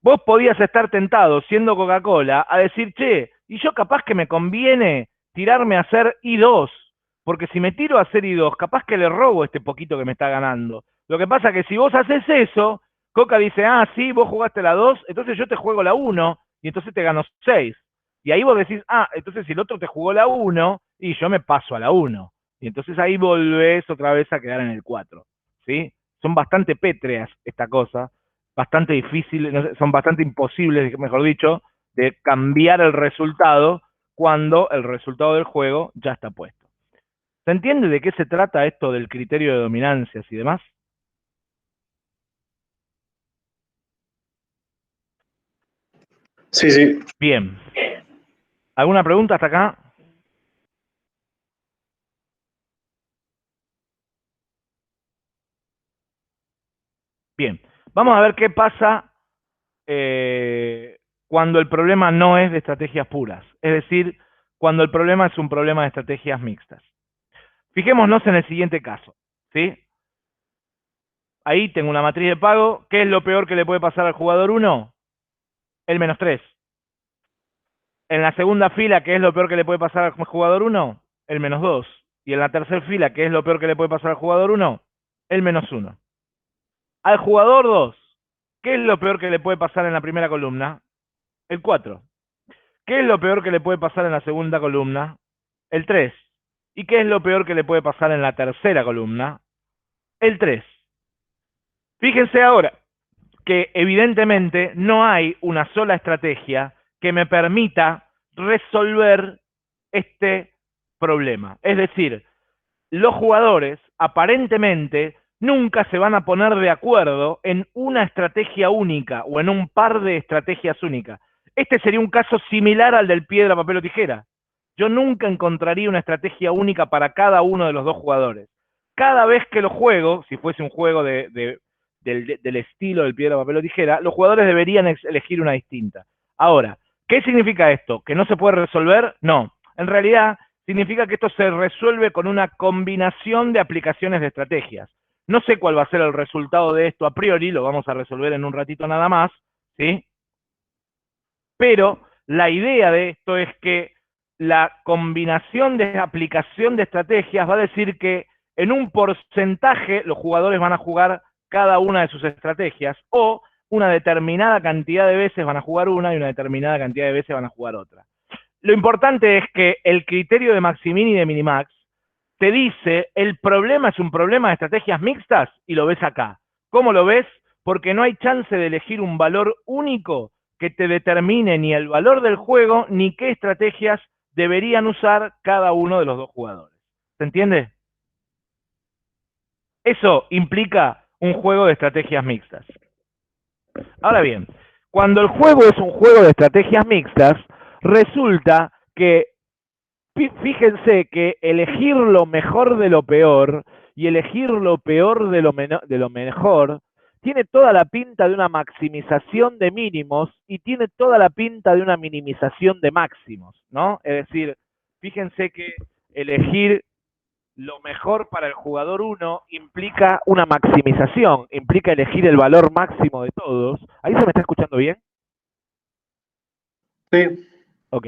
vos podías estar tentado, siendo Coca-Cola, a decir, che, y yo capaz que me conviene tirarme a hacer I2, porque si me tiro a hacer I2, capaz que le robo este poquito que me está ganando. Lo que pasa es que si vos haces eso, Coca dice, ah, sí, vos jugaste la 2, entonces yo te juego la 1, y entonces te gano 6. Y ahí vos decís, ah, entonces si el otro te jugó la 1, y yo me paso a la 1. Y entonces ahí volvés otra vez a quedar en el 4. ¿Sí? Son bastante pétreas esta cosa, bastante difíciles, no sé, son bastante imposibles, mejor dicho, de cambiar el resultado cuando el resultado del juego ya está puesto. ¿Se entiende de qué se trata esto del criterio de dominancias y demás? Sí, sí. Bien. ¿Alguna pregunta hasta acá? Bien. Vamos a ver qué pasa cuando el problema no es de estrategias puras. Es decir, cuando el problema es un problema de estrategias mixtas. Fijémonos en el siguiente caso, ¿sí? Ahí tengo una matriz de pago. ¿Qué es lo peor que le puede pasar al jugador 1? El -3. En la segunda fila, ¿qué es lo peor que le puede pasar al jugador 1? El -2. Y en la tercera fila, ¿qué es lo peor que le puede pasar al jugador 1? El -1. Al jugador 2, ¿qué es lo peor que le puede pasar en la primera columna? El 4. ¿Qué es lo peor que le puede pasar en la segunda columna? El 3. ¿Y qué es lo peor que le puede pasar en la tercera columna? El 3. Fíjense ahora que evidentemente no hay una sola estrategia que me permita resolver este problema. Es decir, los jugadores aparentemente nunca se van a poner de acuerdo en una estrategia única o en un par de estrategias únicas. Este sería un caso similar al del piedra, papel o tijera. Yo nunca encontraría una estrategia única para cada uno de los dos jugadores. Cada vez que lo juego, si fuese un juego del estilo del piedra, papel o tijera, los jugadores deberían elegir una distinta. Ahora, ¿qué significa esto? ¿Que no se puede resolver? No. En realidad, significa que esto se resuelve con una combinación de aplicaciones de estrategias. No sé cuál va a ser el resultado de esto a priori, lo vamos a resolver en un ratito nada más, ¿sí? Pero la idea de esto es que la combinación de aplicación de estrategias va a decir que en un porcentaje los jugadores van a jugar cada una de sus estrategias, o una determinada cantidad de veces van a jugar una y una determinada cantidad de veces van a jugar otra. Lo importante es que el criterio de Maximin y de Minimax te dice, el problema es un problema de estrategias mixtas, y lo ves acá. ¿Cómo lo ves? Porque no hay chance de elegir un valor único que te determine ni el valor del juego, ni qué estrategias deberían usar cada uno de los dos jugadores. ¿Se entiende? Eso implica un juego de estrategias mixtas. Ahora bien, cuando el juego es un juego de estrategias mixtas, resulta que, fíjense que elegir lo mejor de lo peor y elegir lo peor de lo mejor tiene toda la pinta de una maximización de mínimos y tiene toda la pinta de una minimización de máximos, ¿no? Es decir, fíjense que elegir lo mejor para el jugador 1 implica una maximización, implica elegir el valor máximo de todos. ¿Ahí se me está escuchando bien? Sí. Ok.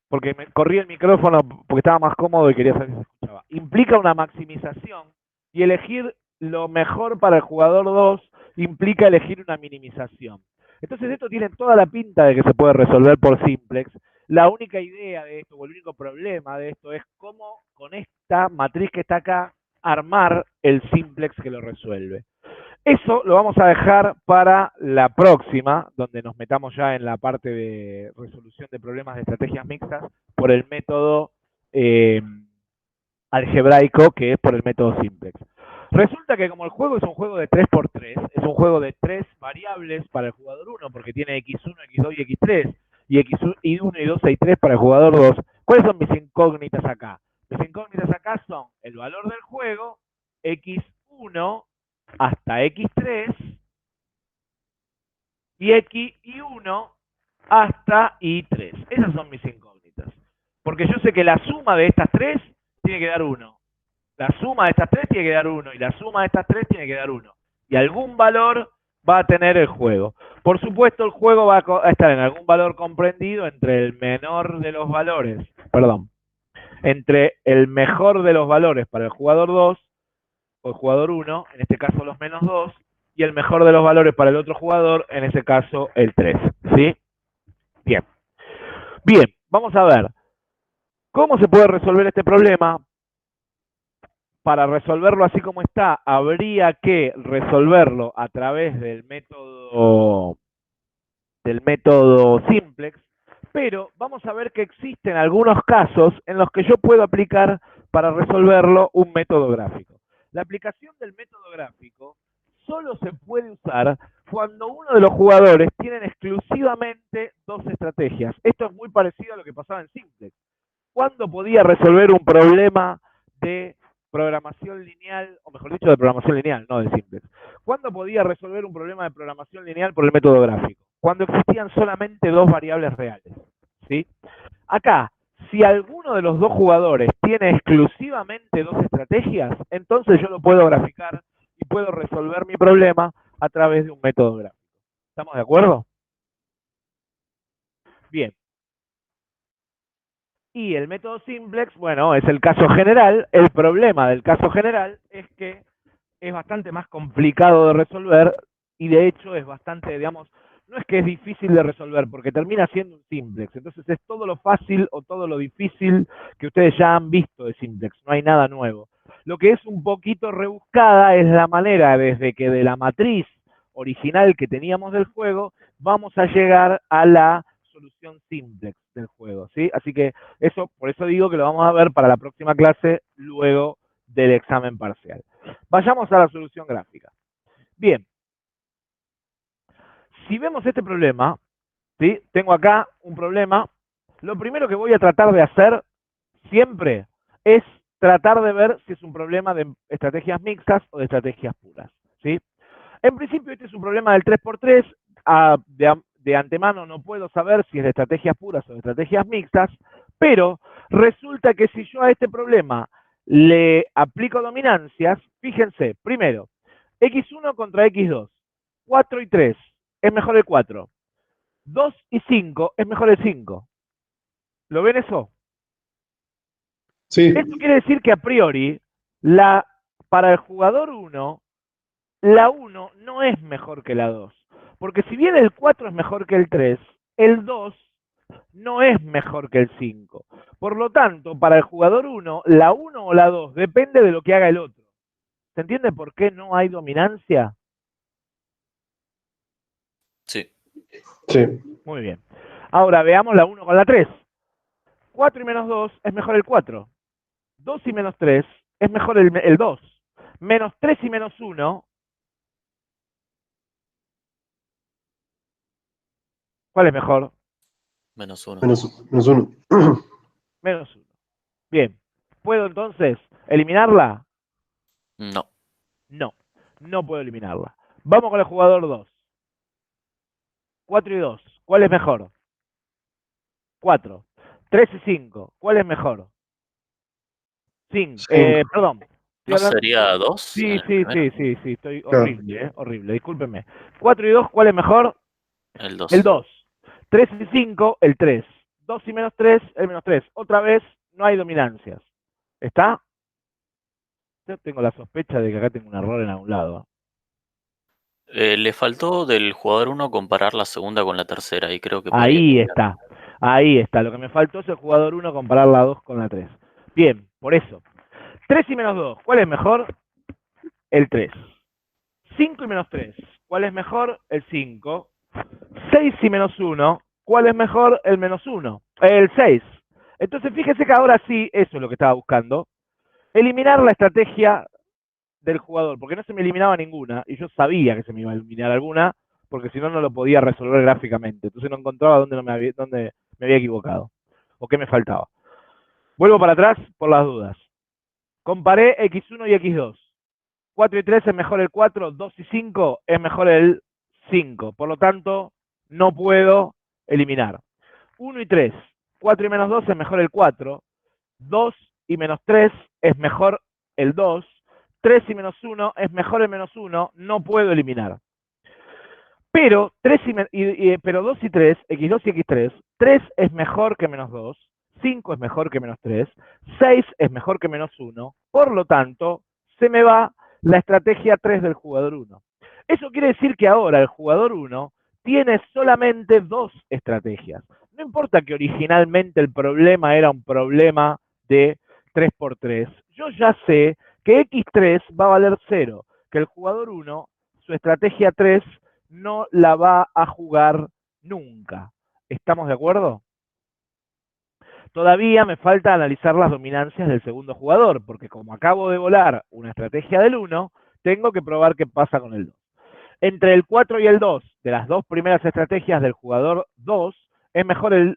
Porque me corrí el micrófono porque estaba más cómodo y quería saber si se escuchaba. Implica una maximización, y elegir lo mejor para el jugador 2 implica elegir una minimización. Entonces esto tiene toda la pinta de que se puede resolver por simplex. La única idea de esto, o el único problema de esto, es cómo con esta matriz que está acá armar el simplex que lo resuelve. Eso lo vamos a dejar para la próxima, donde nos metamos ya en la parte de resolución de problemas de estrategias mixtas por el método algebraico, que es por el método simplex. Resulta que como el juego es un juego de 3x3, es un juego de 3 variables para el jugador 1, porque tiene x1, x2 y x3, y x1, y 2 y 3 para el jugador 2. ¿Cuáles son mis incógnitas acá? Mis incógnitas acá son el valor del juego, x1 hasta x3, y x1 hasta y3. Esas son mis incógnitas. Porque yo sé que la suma de estas tres tiene que dar 1. La suma de estas tres tiene que dar 1 y la suma de estas tres tiene que dar 1. Y algún valor va a tener el juego. Por supuesto, el juego va a estar en algún valor comprendido entre el menor de los valores, entre el mejor de los valores para el jugador 2 o el jugador 1, en este caso los -2, y el mejor de los valores para el otro jugador, en ese caso el 3. ¿Sí? Bien. Bien, vamos a ver. ¿Cómo se puede resolver este problema? Para resolverlo así como está, habría que resolverlo a través del método simplex, pero vamos a ver que existen algunos casos en los que yo puedo aplicar para resolverlo un método gráfico. La aplicación del método gráfico solo se puede usar cuando uno de los jugadores tienen exclusivamente dos estrategias. Esto es muy parecido a lo que pasaba en simplex. ¿Cuándo podía resolver un problema de programación lineal, o mejor dicho, de programación lineal, no de simplex? ¿Cuándo podía resolver un problema de programación lineal por el método gráfico? Cuando existían solamente dos variables reales, ¿sí? Acá, si alguno de los dos jugadores tiene exclusivamente dos estrategias, entonces yo lo puedo graficar y puedo resolver mi problema a través de un método gráfico. ¿Estamos de acuerdo? Bien. Y el método simplex, bueno, es el caso general. El problema del caso general es que es bastante más complicado de resolver y de hecho es bastante, digamos, no es que es difícil de resolver porque termina siendo un simplex. Entonces es todo lo fácil o todo lo difícil que ustedes ya han visto de simplex. No hay nada nuevo. Lo que es un poquito rebuscada es la manera desde que de la matriz original que teníamos del juego vamos a llegar a la solución simplex del juego, ¿sí? Así que eso, por eso digo que lo vamos a ver para la próxima clase luego del examen parcial. Vayamos a la solución gráfica. Bien. Si vemos este problema, ¿sí? Tengo acá un problema. Lo primero que voy a tratar de hacer siempre es tratar de ver si es un problema de estrategias mixtas o de estrategias puras, ¿sí? En principio este es un problema del 3x3. De antemano no puedo saber si es de estrategias puras o de estrategias mixtas, pero resulta que si yo a este problema le aplico dominancias, fíjense, primero, x1 contra x2, 4 y 3 es mejor el 4, 2 y 5 es mejor el 5. ¿Lo ven eso? Sí. Esto quiere decir que a priori, para el jugador 1, la 1 no es mejor que la 2. Porque si bien el 4 es mejor que el 3, el 2 no es mejor que el 5. Por lo tanto, para el jugador 1, la 1 o la 2 depende de lo que haga el otro. ¿Se entiende por qué no hay dominancia? Sí. Sí. Muy bien. Ahora veamos la 1 con la 3. 4 y menos 2 es mejor el 4. 2 y menos 3 es mejor el 2. Menos 3 y menos 1. ¿Cuál es mejor? Menos 1. Menos uno. Menos 1. Bien. ¿Puedo entonces eliminarla? No. No. No puedo eliminarla. Vamos con el jugador 2. 4 y 2. ¿Cuál es mejor? 4. 3 y 5. ¿Cuál es mejor? 5. Perdón. ¿No sería 2? Sí. Estoy Claro. horrible, horrible. Discúlpenme. 4 y 2, ¿cuál es mejor? El 2. El 2. 3 y 5, el 3. 2 y menos 3, el menos 3. Otra vez, no hay dominancias. ¿Está? Yo tengo la sospecha de que acá tengo un error en algún lado. Le faltó del jugador 1 comparar la segunda con la tercera y creo que podría Ahí cambiar. está. Ahí está. Lo que me faltó es el jugador 1 comparar la 2 con la 3. Bien, por eso. 3 y menos 2, ¿cuál es mejor? El 3. 5 y menos 3, ¿cuál es mejor? El 5. 6 y menos 1, ¿cuál es mejor? El menos 1. El 6. Entonces fíjese que ahora sí, eso es lo que estaba buscando. Eliminar la estrategia del jugador, porque no se me eliminaba ninguna, y yo sabía que se me iba a eliminar alguna, porque si no, no lo podía resolver gráficamente. Entonces no encontraba dónde me había equivocado, o qué me faltaba. Vuelvo para atrás por las dudas. Comparé X1 y X2. 4 y 3 es mejor el 4, 2 y 5 es mejor el 5. Por lo tanto, no puedo eliminar. 1 y 3, 4 y menos 2 es mejor el 4. 2 y menos 3 es mejor el 2. 3 y menos 1 es mejor el menos 1. No puedo eliminar. Pero, pero 2 y 3, X2 y X3, 3 es mejor que menos 2. 5 es mejor que menos 3. 6 es mejor que menos 1. Por lo tanto, se me va la estrategia 3 del jugador 1. Eso quiere decir que ahora el jugador 1 tiene solamente 2 estrategias. No importa que originalmente el problema era un problema de 3×3. Yo ya sé que X3 va a valer 0, que el jugador 1, su estrategia 3, no la va a jugar nunca. ¿Estamos de acuerdo? Todavía me falta analizar las dominancias del segundo jugador, porque como acabo de volar una estrategia del 1, tengo que probar qué pasa con el 2. Entre el 4 y el 2, de las dos primeras estrategias del jugador 2, es mejor el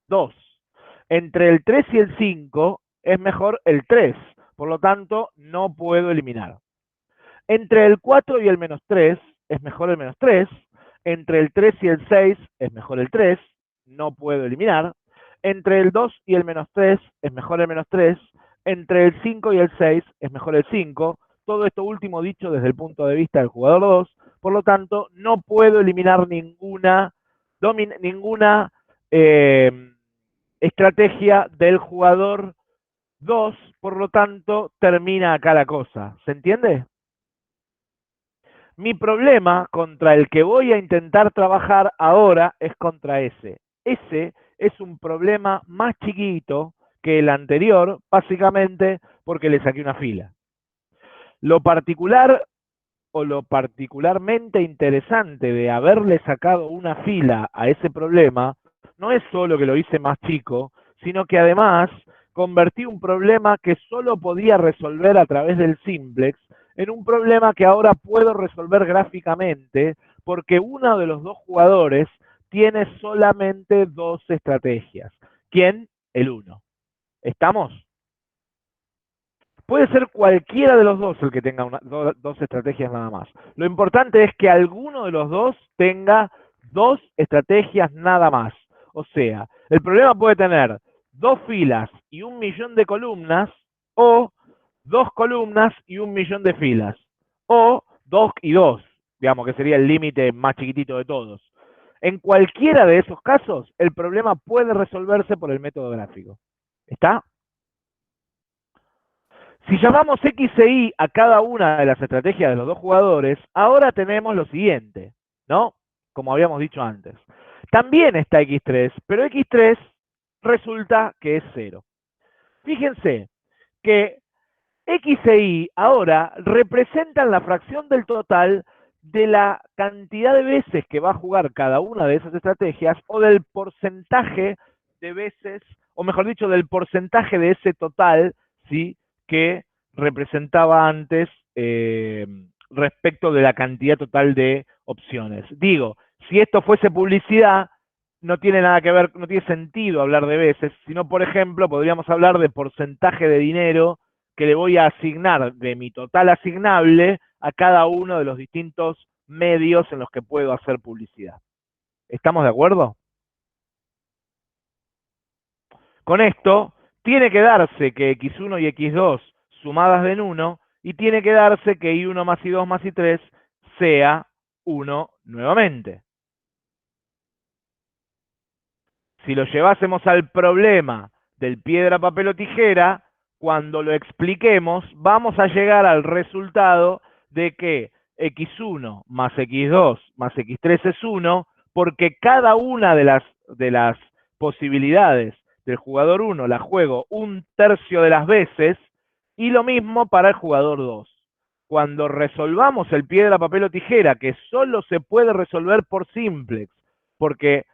2. Entre el 3 y el 5, es mejor el 3. Por lo tanto, no puedo eliminar. Entre el 4 y el menos 3, es mejor el menos 3. Entre el 3 y el 6, es mejor el 3. No puedo eliminar. Entre el 2 y el menos 3, es mejor el menos 3. Entre el 5 y el 6, es mejor el 5. Todo esto último dicho desde el punto de vista del jugador 2. Por lo tanto, no puedo eliminar ninguna estrategia del jugador 2. Por lo tanto, termina acá la cosa. ¿Se entiende? Mi problema contra el que voy a intentar trabajar ahora es contra ese. Ese es un problema más chiquito que el anterior, básicamente porque le saqué una fila. Lo particular o lo particularmente interesante de haberle sacado una fila a ese problema no es solo que lo hice más chico, sino que además convertí un problema que solo podía resolver a través del simplex en un problema que ahora puedo resolver gráficamente porque uno de los dos jugadores tiene solamente 2 estrategias. ¿Quién? El 1. ¿Estamos? Puede ser cualquiera de los dos el que tenga dos estrategias nada más. Lo importante es que alguno de los dos tenga 2 estrategias nada más. O sea, el problema puede tener 2 filas y 1.000.000 de columnas, o 2 columnas y 1.000.000 de filas, o 2 y 2, digamos que sería el límite más chiquitito de todos. En cualquiera de esos casos, el problema puede resolverse por el método gráfico. ¿Está? Si llamamos X e Y a cada una de las estrategias de los dos jugadores, ahora tenemos lo siguiente, ¿no? Como habíamos dicho antes. También está X3, pero X3 resulta que es 0. Fíjense que X e Y ahora representan la fracción del total de la cantidad de veces que va a jugar cada una de esas estrategias o del porcentaje de veces, o mejor dicho, del porcentaje de ese total, ¿sí?, que representaba antes respecto de la cantidad total de opciones. Digo, si esto fuese publicidad, no tiene nada que ver, no tiene sentido hablar de veces, sino, por ejemplo, podríamos hablar de porcentaje de dinero que le voy a asignar de mi total asignable a cada uno de los distintos medios en los que puedo hacer publicidad. ¿Estamos de acuerdo? Con esto, tiene que darse que X1 y X2 sumadas den 1, y tiene que darse que Y1 más Y2 más Y3 sea 1 nuevamente. Si lo llevásemos al problema del piedra, papel o tijera, cuando lo expliquemos, vamos a llegar al resultado de que X1 más X2 más X3 es 1, porque cada una de las posibilidades del jugador 1 la juego 1/3 de las veces, y lo mismo para el jugador 2. Cuando resolvamos el piedra, papel o tijera, que solo se puede resolver por simplex, porque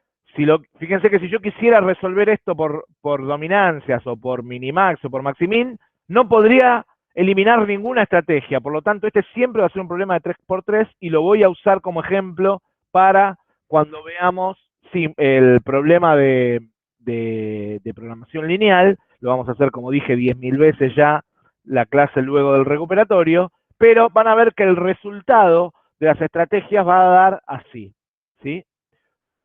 fíjense que si yo quisiera resolver esto por dominancias o por minimax o por maximin, no podría eliminar ninguna estrategia. Por lo tanto, este siempre va a ser un problema de 3×3 y lo voy a usar como ejemplo para cuando veamos el problema de programación lineal. Lo vamos a hacer, como dije, 10.000 veces ya la clase luego del recuperatorio, pero van a ver que el resultado de las estrategias va a dar así, ¿sí?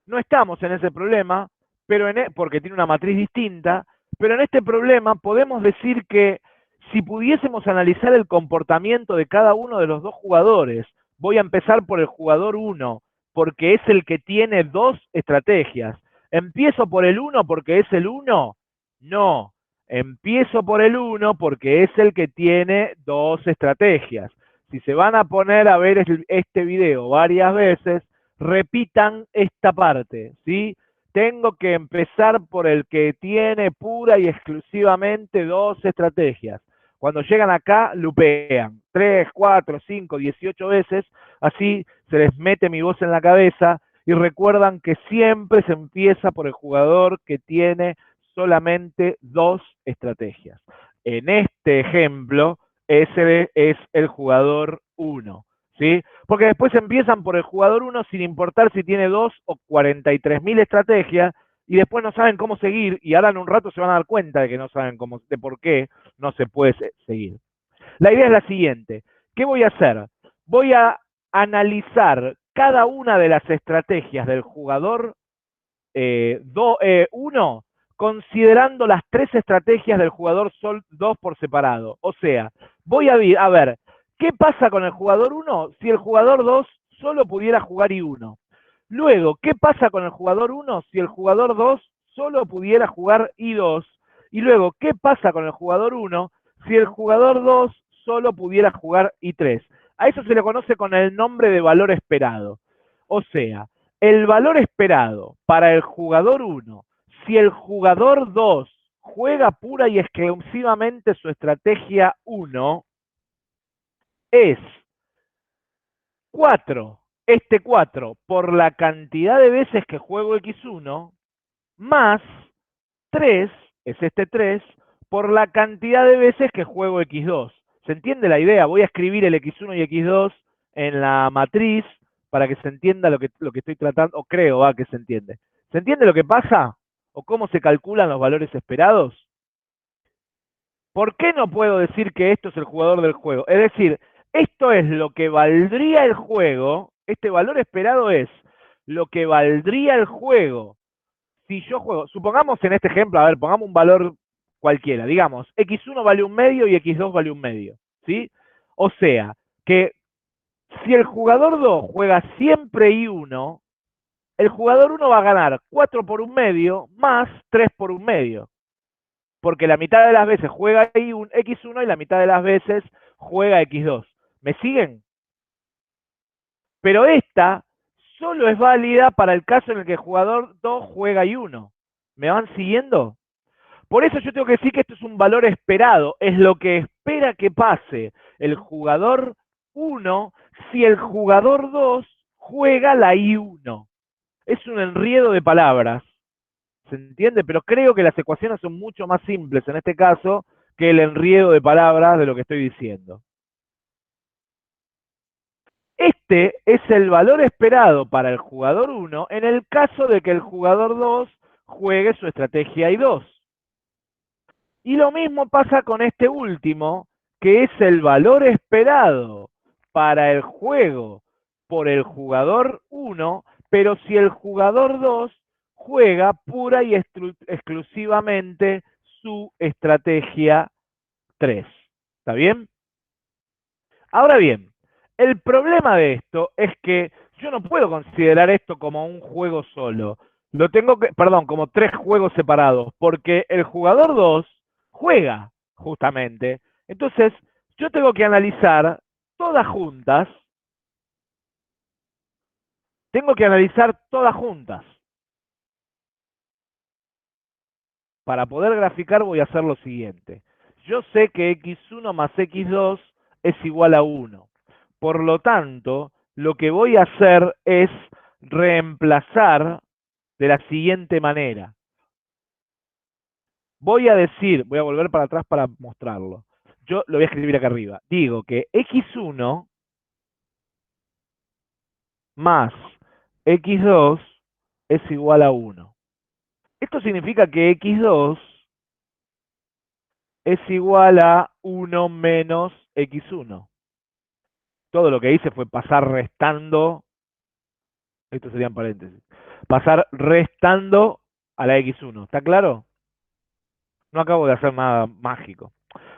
No estamos en ese problema, pero porque tiene una matriz distinta, pero en este problema podemos decir que si pudiésemos analizar el comportamiento de cada uno de los dos jugadores, voy a empezar por el jugador 1, porque es el que tiene 2 estrategias. ¿Empiezo por el 1 porque es el 1? No, empiezo por el 1 porque es el que tiene 2 estrategias. Si se van a poner a ver este video varias veces, repitan esta parte, ¿sí? Tengo que empezar por el que tiene pura y exclusivamente 2 estrategias. Cuando llegan acá, lupean 3, 4, 5, 18 veces, así se les mete mi voz en la cabeza y recuerdan que siempre se empieza por el jugador que tiene solamente 2 estrategias. En este ejemplo, ese es el jugador 1. ¿Sí? Porque después empiezan por el jugador 1 sin importar si tiene 2 o 43.000 estrategias y después no saben cómo seguir y ahora en un rato se van a dar cuenta de que no saben de por qué no se puede seguir. La idea es la siguiente. ¿Qué voy a hacer? Voy a analizar cada una de las estrategias del jugador 1 considerando las 3 estrategias del jugador 2 por separado. O sea, voy a ver ¿qué pasa con el jugador 1 si el jugador 2 solo pudiera jugar I1? Luego, ¿qué pasa con el jugador 1 si el jugador 2 solo pudiera jugar I2? Y luego, ¿qué pasa con el jugador 1 si el jugador 2 solo pudiera jugar I3? A eso se le conoce con el nombre de valor esperado. O sea, el valor esperado para el jugador 1, si el jugador 2 juega pura y exclusivamente su estrategia 1, es 4, este 4, por la cantidad de veces que juego X1, más 3, es este 3, por la cantidad de veces que juego X2. ¿Se entiende la idea? Voy a escribir el X1 y X2 en la matriz para que se entienda lo que estoy tratando, o creo que se entiende. ¿Se entiende lo que pasa? ¿O cómo se calculan los valores esperados? ¿Por qué no puedo decir que esto es el jugador del juego? Es decir, esto es lo que valdría el juego, este valor esperado es lo que valdría el juego si yo juego, supongamos en este ejemplo, a ver, pongamos un valor cualquiera, digamos, X1 vale 1/2 y X2 vale 1/2, ¿sí? O sea, que si el jugador 2 juega siempre I1, el jugador 1 va a ganar 4 por 1/2 más 3 por 1/2. Porque la mitad de las veces juega X1 y la mitad de las veces juega X2. ¿Me siguen? Pero esta solo es válida para el caso en el que el jugador 2 juega I1. ¿Me van siguiendo? Por eso yo tengo que decir que esto es un valor esperado. Es lo que espera que pase el jugador 1 si el jugador 2 juega la I1. Es un enredo de palabras. ¿Se entiende? Pero creo que las ecuaciones son mucho más simples en este caso que el enredo de palabras de lo que estoy diciendo. Este es el valor esperado para el jugador 1 en el caso de que el jugador 2 juegue su estrategia I2. Y lo mismo pasa con este último, que es el valor esperado para el juego por el jugador 1, pero si el jugador 2 juega pura y exclusivamente su estrategia 3. ¿Está bien? Ahora bien, el problema de esto es que yo no puedo considerar esto como un juego solo. Lo tengo que, perdón, como 3 juegos separados, porque el jugador 2 juega, justamente. Entonces, yo tengo que analizar todas juntas. Tengo que analizar todas juntas. Para poder graficar voy a hacer lo siguiente. Yo sé que X1 más X2 es igual a 1. Por lo tanto, lo que voy a hacer es reemplazar de la siguiente manera. Voy a decir, voy a volver para atrás para mostrarlo. yo lo voy a escribir acá arriba. Digo que x1 más x2 es igual a 1. Esto significa que x2 es igual a 1 menos x1. Todo lo que hice fue pasar restando, esto serían paréntesis, pasar restando a la x1. ¿Está claro? No acabo de hacer nada mágico.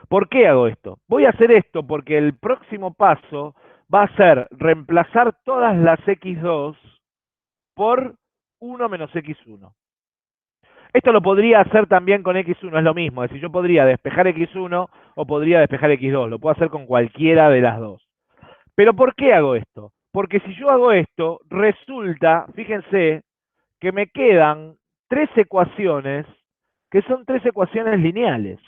¿Por qué hago esto? Voy a hacer esto porque el próximo paso va a ser reemplazar todas las x2 por 1 menos x1. Esto lo podría hacer también con x1, es lo mismo. Es decir, yo podría despejar x1 o podría despejar x2. Lo puedo hacer con cualquiera de las dos. ¿Pero por qué hago esto? Porque si yo hago esto, resulta, fíjense, que me quedan 3 ecuaciones que son 3 ecuaciones lineales.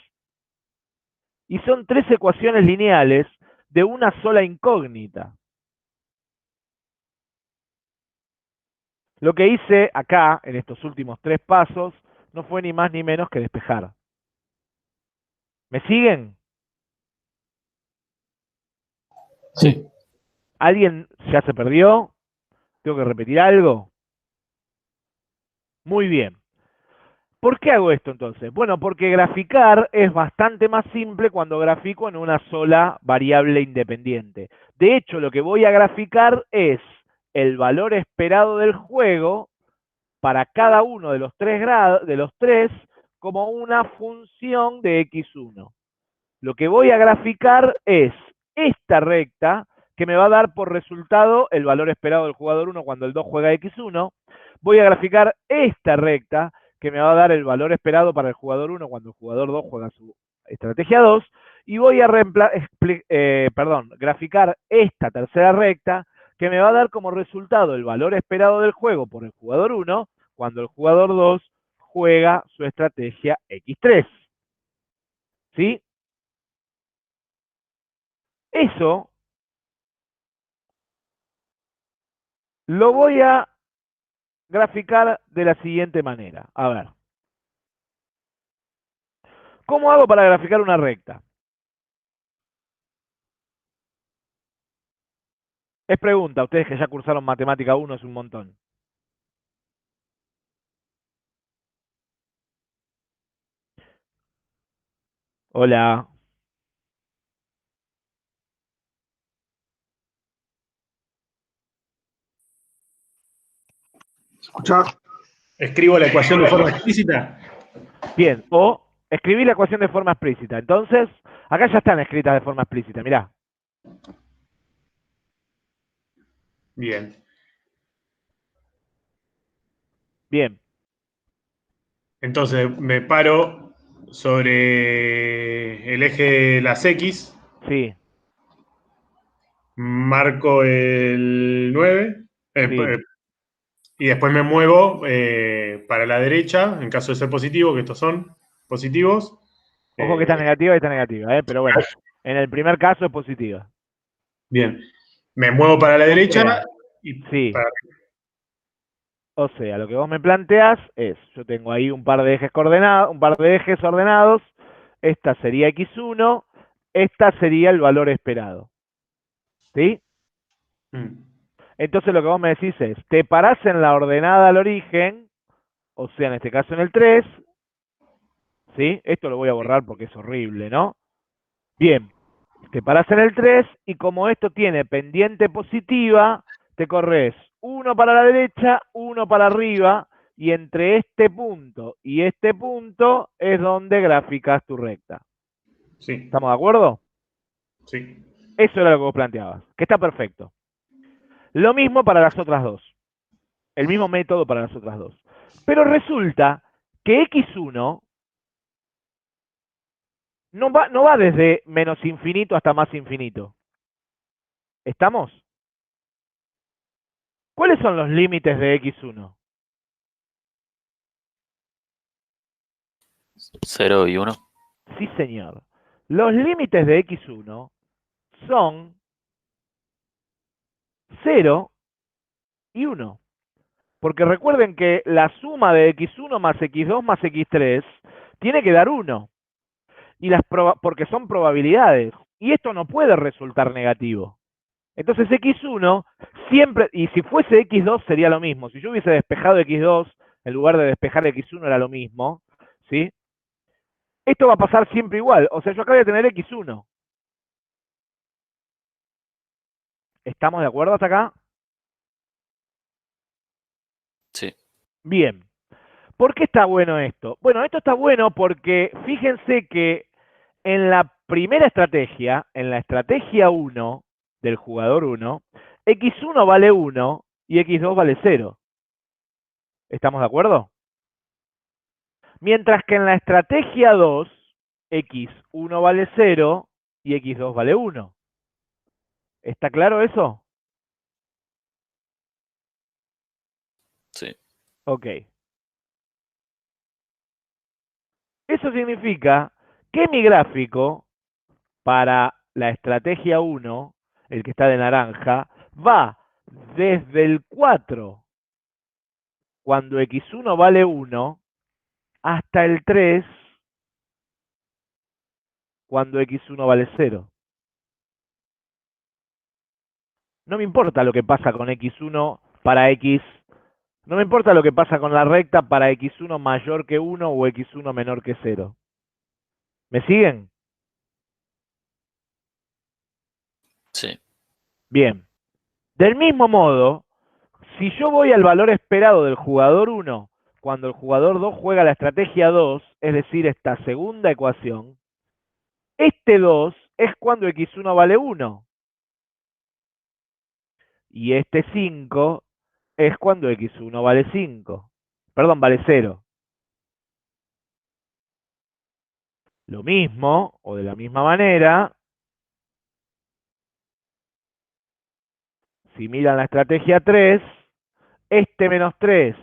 Y son 3 ecuaciones lineales de una sola incógnita. Lo que hice acá, en estos últimos 3 pasos, no fue ni más ni menos que despejar. ¿Me siguen? Sí. ¿Alguien ya se perdió? ¿Tengo que repetir algo? Muy bien. ¿Por qué hago esto entonces? Bueno, porque graficar es bastante más simple cuando grafico en una sola variable independiente. De hecho, lo que voy a graficar es el valor esperado del juego para cada uno de los 3 grados, de los 3, como una función de x1. Lo que voy a graficar es esta recta que me va a dar por resultado el valor esperado del jugador 1 cuando el 2 juega x1. Voy a graficar esta recta que me va a dar el valor esperado para el jugador 1 cuando el jugador 2 juega su estrategia 2. Y voy a graficar esta tercera recta que me va a dar como resultado el valor esperado del juego por el jugador 1 cuando el jugador 2 juega su estrategia x3. ¿Sí? Eso lo voy a graficar de la siguiente manera. A ver. ¿Cómo hago para graficar una recta? Es pregunta, ustedes que ya cursaron matemática 1 es un montón. Hola. ¿Escuchá? ¿Escribo la ecuación de forma explícita? Bien, o escribí la ecuación de forma explícita. Entonces, acá ya están escritas de forma explícita, mirá. Bien. Bien, Entonces me paro sobre el eje de las X, sí, marco el 9 sí. y después me muevo para la derecha, en caso de ser positivo, que estos son positivos. Ojo que esta es negativa y esta es negativa, pero bueno. En el primer caso es positiva. Bien. Me muevo para la O derecha sea, y sí. para... O sea, lo que vos me planteás es, yo tengo ahí un par de ejes coordenados, un par de ejes ordenados, esta sería x1, esta sería el valor esperado. ¿Sí? Entonces lo que vos me decís es, te parás en la ordenada al origen, o sea, en este caso en el 3, ¿sí? Esto lo voy a borrar porque es horrible, ¿no? Bien, te parás en el 3 y como esto tiene pendiente positiva, te corres uno para la derecha, uno para arriba, y entre este punto y este punto es donde graficas tu recta. Sí, ¿Estamos de acuerdo? sí. Eso era lo que vos planteabas, que está perfecto. Lo mismo para las otras dos. El mismo método para las otras dos. Pero resulta que x1 no va desde menos infinito hasta más infinito. ¿Estamos? ¿Cuáles son los límites de x1? 0 y 1. Sí, señor. Los límites de x1 son 0 y 1. Porque recuerden que la suma de x1 más x2 más x3 tiene que dar 1. porque son probabilidades. Y esto no puede resultar negativo. Entonces x1 siempre, y si fuese x2 sería lo mismo. Si yo hubiese despejado x2, en lugar de despejar x1 era lo mismo, ¿sí? Esto va a pasar siempre igual. O sea, yo acá voy a tener x1. ¿Estamos de acuerdo hasta acá? Sí. Bien. ¿Por qué está bueno esto? Bueno, esto está bueno porque fíjense que en la primera estrategia, en la estrategia 1 del jugador 1, x1 vale 1 y x2 vale 0. ¿Estamos de acuerdo? Mientras que en la estrategia 2, x1 vale 0 y x2 vale 1. ¿Está claro eso? Sí. Ok. Eso significa que mi gráfico para la estrategia 1, el que está de naranja, va desde el 4, cuando x1 vale 1, hasta el 3, cuando x1 vale 0. No me importa lo que pasa con x1 para x, no me importa lo que pasa con la recta para x1 mayor que 1 o x1 menor que 0. ¿Me siguen? Sí. Bien. Del mismo modo, si yo voy al valor esperado del jugador 1 cuando el jugador 2 juega la estrategia 2, es decir, esta segunda ecuación, este 2 es cuando x1 vale 1. Y este 5 es cuando x1 vale 5. Perdón, vale 0. Lo mismo, o de la misma manera, si miran la estrategia 3, este menos 3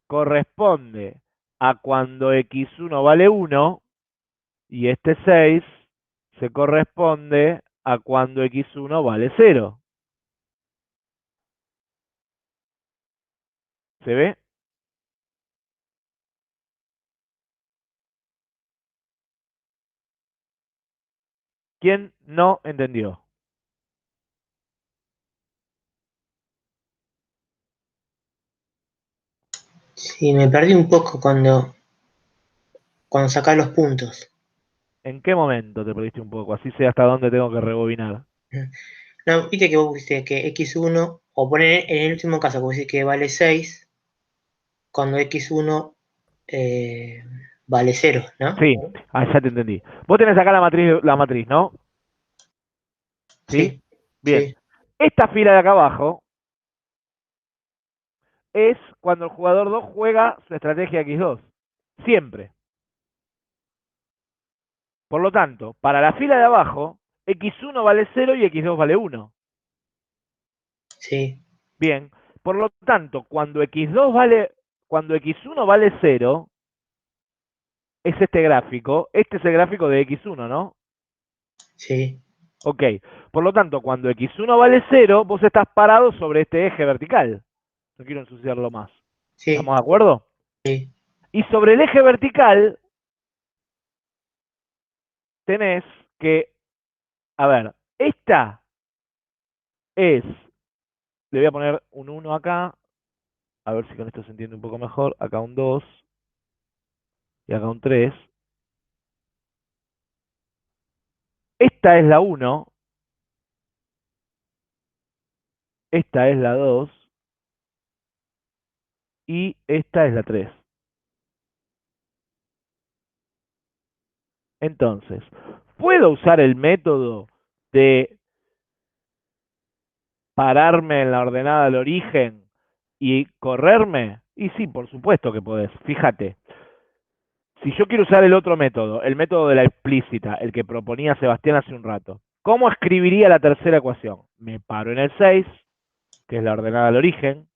corresponde a cuando x1 vale 1 y este 6 se corresponde a cuando x1 vale 0. ¿Se ve? ¿Quién no entendió? Sí, me perdí un poco cuando sacás los puntos. ¿En qué momento te perdiste un poco? Así sé hasta dónde tengo que rebobinar. No, viste que vos pusiste que x1, o poner en el último caso, que vos decís que vale 6, cuando x1 vale 0, ¿no? Sí, ya te entendí. Vos tenés acá la matriz, ¿no? ¿Sí? Sí, Bien. sí, Esta fila de acá abajo es cuando el jugador 2 juega su estrategia x2. Siempre. Por lo tanto, para la fila de abajo, x1 vale 0 y x2 vale 1. sí, Bien. Por lo tanto, cuando x1 vale 0, es este gráfico. Este es el gráfico de x1, ¿no? sí, Ok. Por lo tanto, cuando x1 vale 0, vos estás parado sobre este eje vertical. No quiero ensuciarlo más. sí, ¿Estamos de acuerdo? sí, Y sobre el eje vertical tenés que, a ver, esta es, le voy a poner un 1 acá, a ver si con esto se entiende un poco mejor, acá un 2 y acá un 3. Esta es la 1, esta es la 2 y esta es la 3. Entonces, ¿puedo usar el método de pararme en la ordenada del origen y correrme? Y sí, por supuesto que podés. Fíjate, si yo quiero usar el otro método, el método de la explícita, el que proponía Sebastián hace un rato, ¿cómo escribiría la tercera ecuación? Me paro en el 6, que es la ordenada del origen,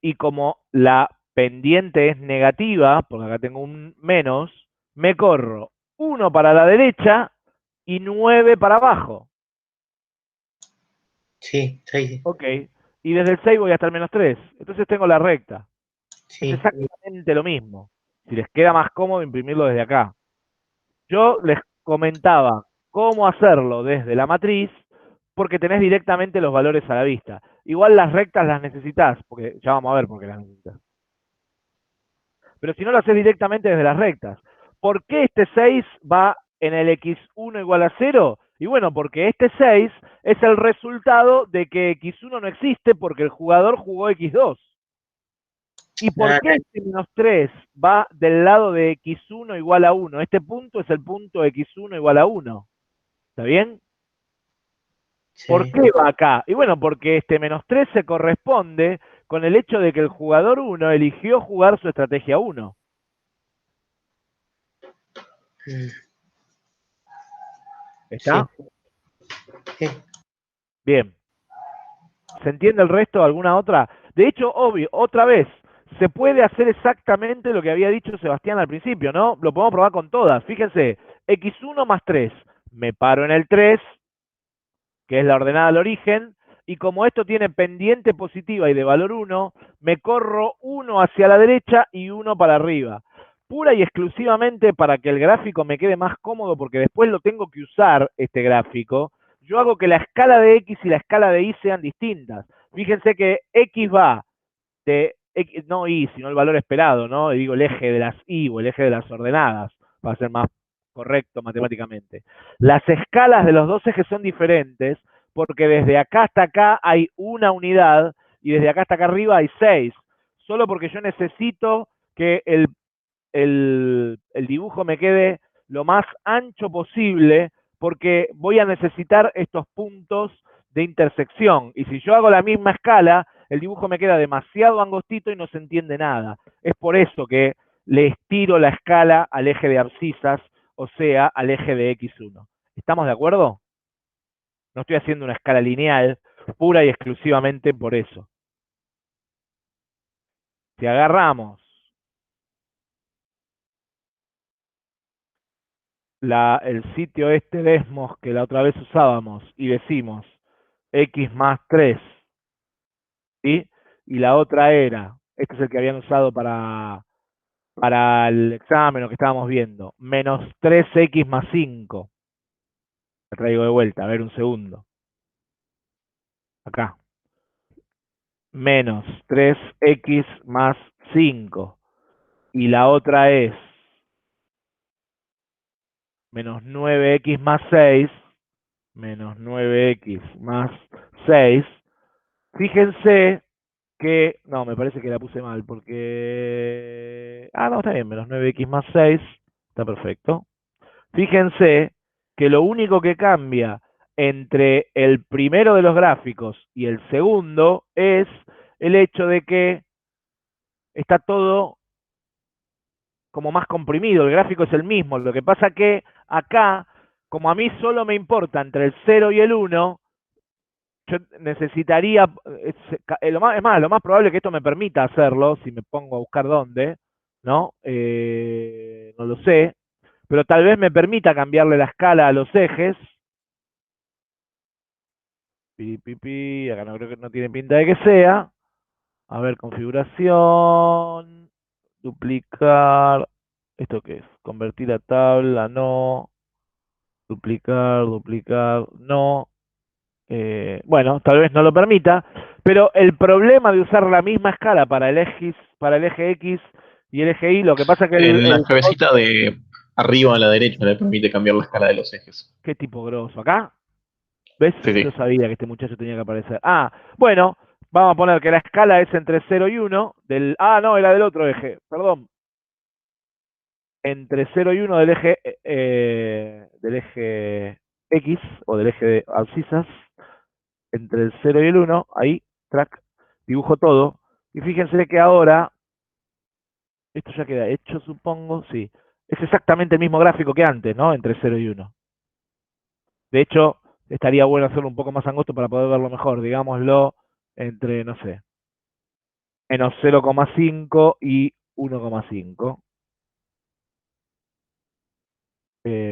y como la pendiente es negativa, porque acá tengo un menos, me corro 1 para la derecha y 9 para abajo. sí, sí, Ok. Y desde el 6 voy hasta el menos 3. Entonces tengo la recta. Es sí, exactamente lo mismo. Si les queda más cómodo imprimirlo desde acá. Yo les comentaba cómo hacerlo desde la matriz, porque tenés directamente los valores a la vista. Igual las rectas las necesitas, porque ya vamos a ver por qué las necesitas. Pero si no lo haces directamente desde las rectas. ¿Por qué este 6 va en el x1 igual a 0? Y bueno, porque este 6 es el resultado de que x1 no existe porque el jugador jugó x2. ¿Y por qué este menos 3 va del lado de x1 igual a 1? Este punto es el punto x1 igual a 1. ¿Está bien? ¿Por Sí. qué va acá? Y bueno, porque este menos 3 se corresponde con el hecho de que el jugador 1 eligió jugar su estrategia 1. Mm, ¿Está? sí. Bien. ¿Se entiende el resto? ¿Alguna otra? De hecho, obvio, otra vez, se puede hacer exactamente lo que había dicho Sebastián al principio, ¿no? Lo podemos probar con todas. Fíjense, x1 más 3. Me paro en el 3, que es la ordenada al origen, y como esto tiene pendiente positiva y de valor 1, me corro 1 hacia la derecha y 1 para arriba. Pura y exclusivamente para que el gráfico me quede más cómodo, porque después lo tengo que usar, este gráfico, yo hago que la escala de X y la escala de Y sean distintas. Fíjense que X va de, no Y, sino el valor esperado, ¿no? Y digo el eje de las Y o el eje de las ordenadas, para ser más correcto matemáticamente. Las escalas de los dos ejes son diferentes, porque desde acá hasta acá hay una unidad y desde acá hasta acá arriba hay 6. Solo porque yo necesito que el dibujo me quede lo más ancho posible, porque voy a necesitar estos puntos de intersección. Y si yo hago la misma escala, el dibujo me queda demasiado angostito y no se entiende nada. Es por eso que le estiro la escala al eje de abscisas, o sea, al eje de x1. ¿Estamos de acuerdo? No estoy haciendo una escala lineal, pura y exclusivamente por eso. Si agarramos el sitio este Desmos que la otra vez usábamos y decimos x más 3, ¿sí? Y la otra era, este es el que habían usado para el examen, lo que estábamos viendo, menos 3x más 5. La traigo de vuelta, a ver un segundo. Acá. Menos 3x más 5. Y la otra es menos 9x más 6. Menos 9x más 6. Fíjense que, no, me parece que la puse mal, porque, no, está bien, menos 9x más 6, está perfecto. Fíjense que lo único que cambia entre el primero de los gráficos y el segundo es el hecho de que está todo como más comprimido, el gráfico es el mismo, lo que pasa que acá, como a mí solo me importa entre el 0 y el 1, yo necesitaría, es más, lo más probable es que esto me permita hacerlo, si me pongo a buscar dónde, ¿no? No lo sé, pero tal vez me permita cambiarle la escala a los ejes. Acá no creo que no tiene pinta de que sea. A ver, configuración, duplicar, ¿esto qué es? Convertir a tabla, no, duplicar, no. Bueno, tal vez no lo permita, pero el problema de usar la misma escala para el eje X y el eje Y, lo que pasa que En la cabecita de arriba a la derecha le permite cambiar la escala de los ejes. ¿Qué tipo grosso? ¿Acá? ¿Ves? Sí, sí. Yo sabía que este muchacho tenía que aparecer. Bueno, vamos a poner que la escala es entre 0 y 1 no, era del otro eje, perdón. Entre 0 y 1 del eje X o del eje de abscisas, entre el 0 y el 1, ahí, track, dibujo todo. Y fíjense que ahora, esto ya queda hecho, supongo, sí. Es exactamente el mismo gráfico que antes, ¿no? Entre 0 y 1. De hecho, estaría bueno hacerlo un poco más angosto para poder verlo mejor. Digámoslo entre, no sé, menos 0,5 y 1,5.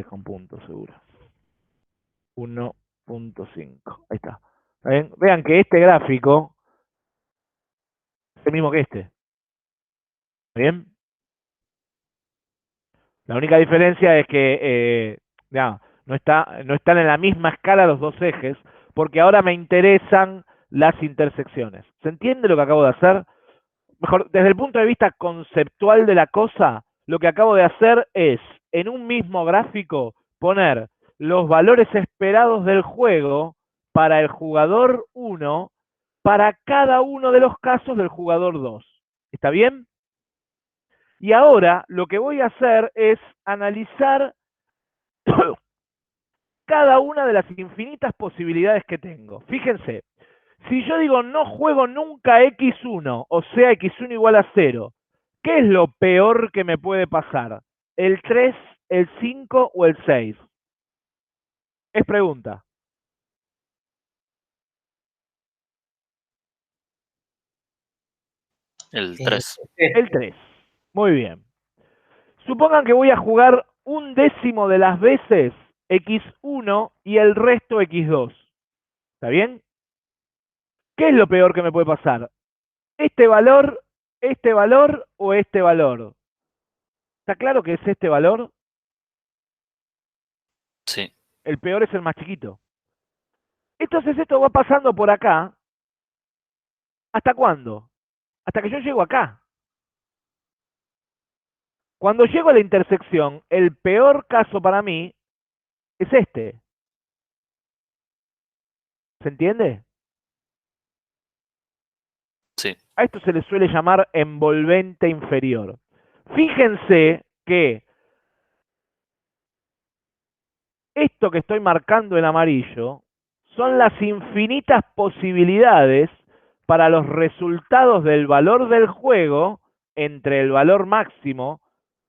Con puntos, seguro. 1,5. Ahí está. ¿Está bien? Vean que este gráfico es el mismo que este. ¿Está bien? La única diferencia es que no están en la misma escala los dos ejes, porque ahora me interesan las intersecciones. ¿Se entiende lo que acabo de hacer? Mejor, desde el punto de vista conceptual de la cosa, lo que acabo de hacer es, en un mismo gráfico, poner los valores esperados del juego para el jugador 1 para cada uno de los casos del jugador 2. ¿Está bien? Y ahora lo que voy a hacer es analizar cada una de las infinitas posibilidades que tengo. Fíjense, si yo digo no juego nunca x1, o sea x1 igual a 0, ¿qué es lo peor que me puede pasar? ¿El 3, el 5 o el 6? Es pregunta. El 3. El 3. Muy bien. Supongan que voy a jugar 1/10 de las veces x1 y el resto x2. ¿Está bien? ¿Qué es lo peor que me puede pasar? ¿Este valor o este valor? ¿Está claro que es este valor? Sí. El peor es el más chiquito. Entonces esto va pasando por acá. ¿Hasta cuándo? Hasta que yo llego acá. Cuando llego a la intersección, el peor caso para mí es este. ¿Se entiende? Sí. A esto se le suele llamar envolvente inferior. Fíjense que esto que estoy marcando en amarillo son las infinitas posibilidades para los resultados del valor del juego entre el valor máximo.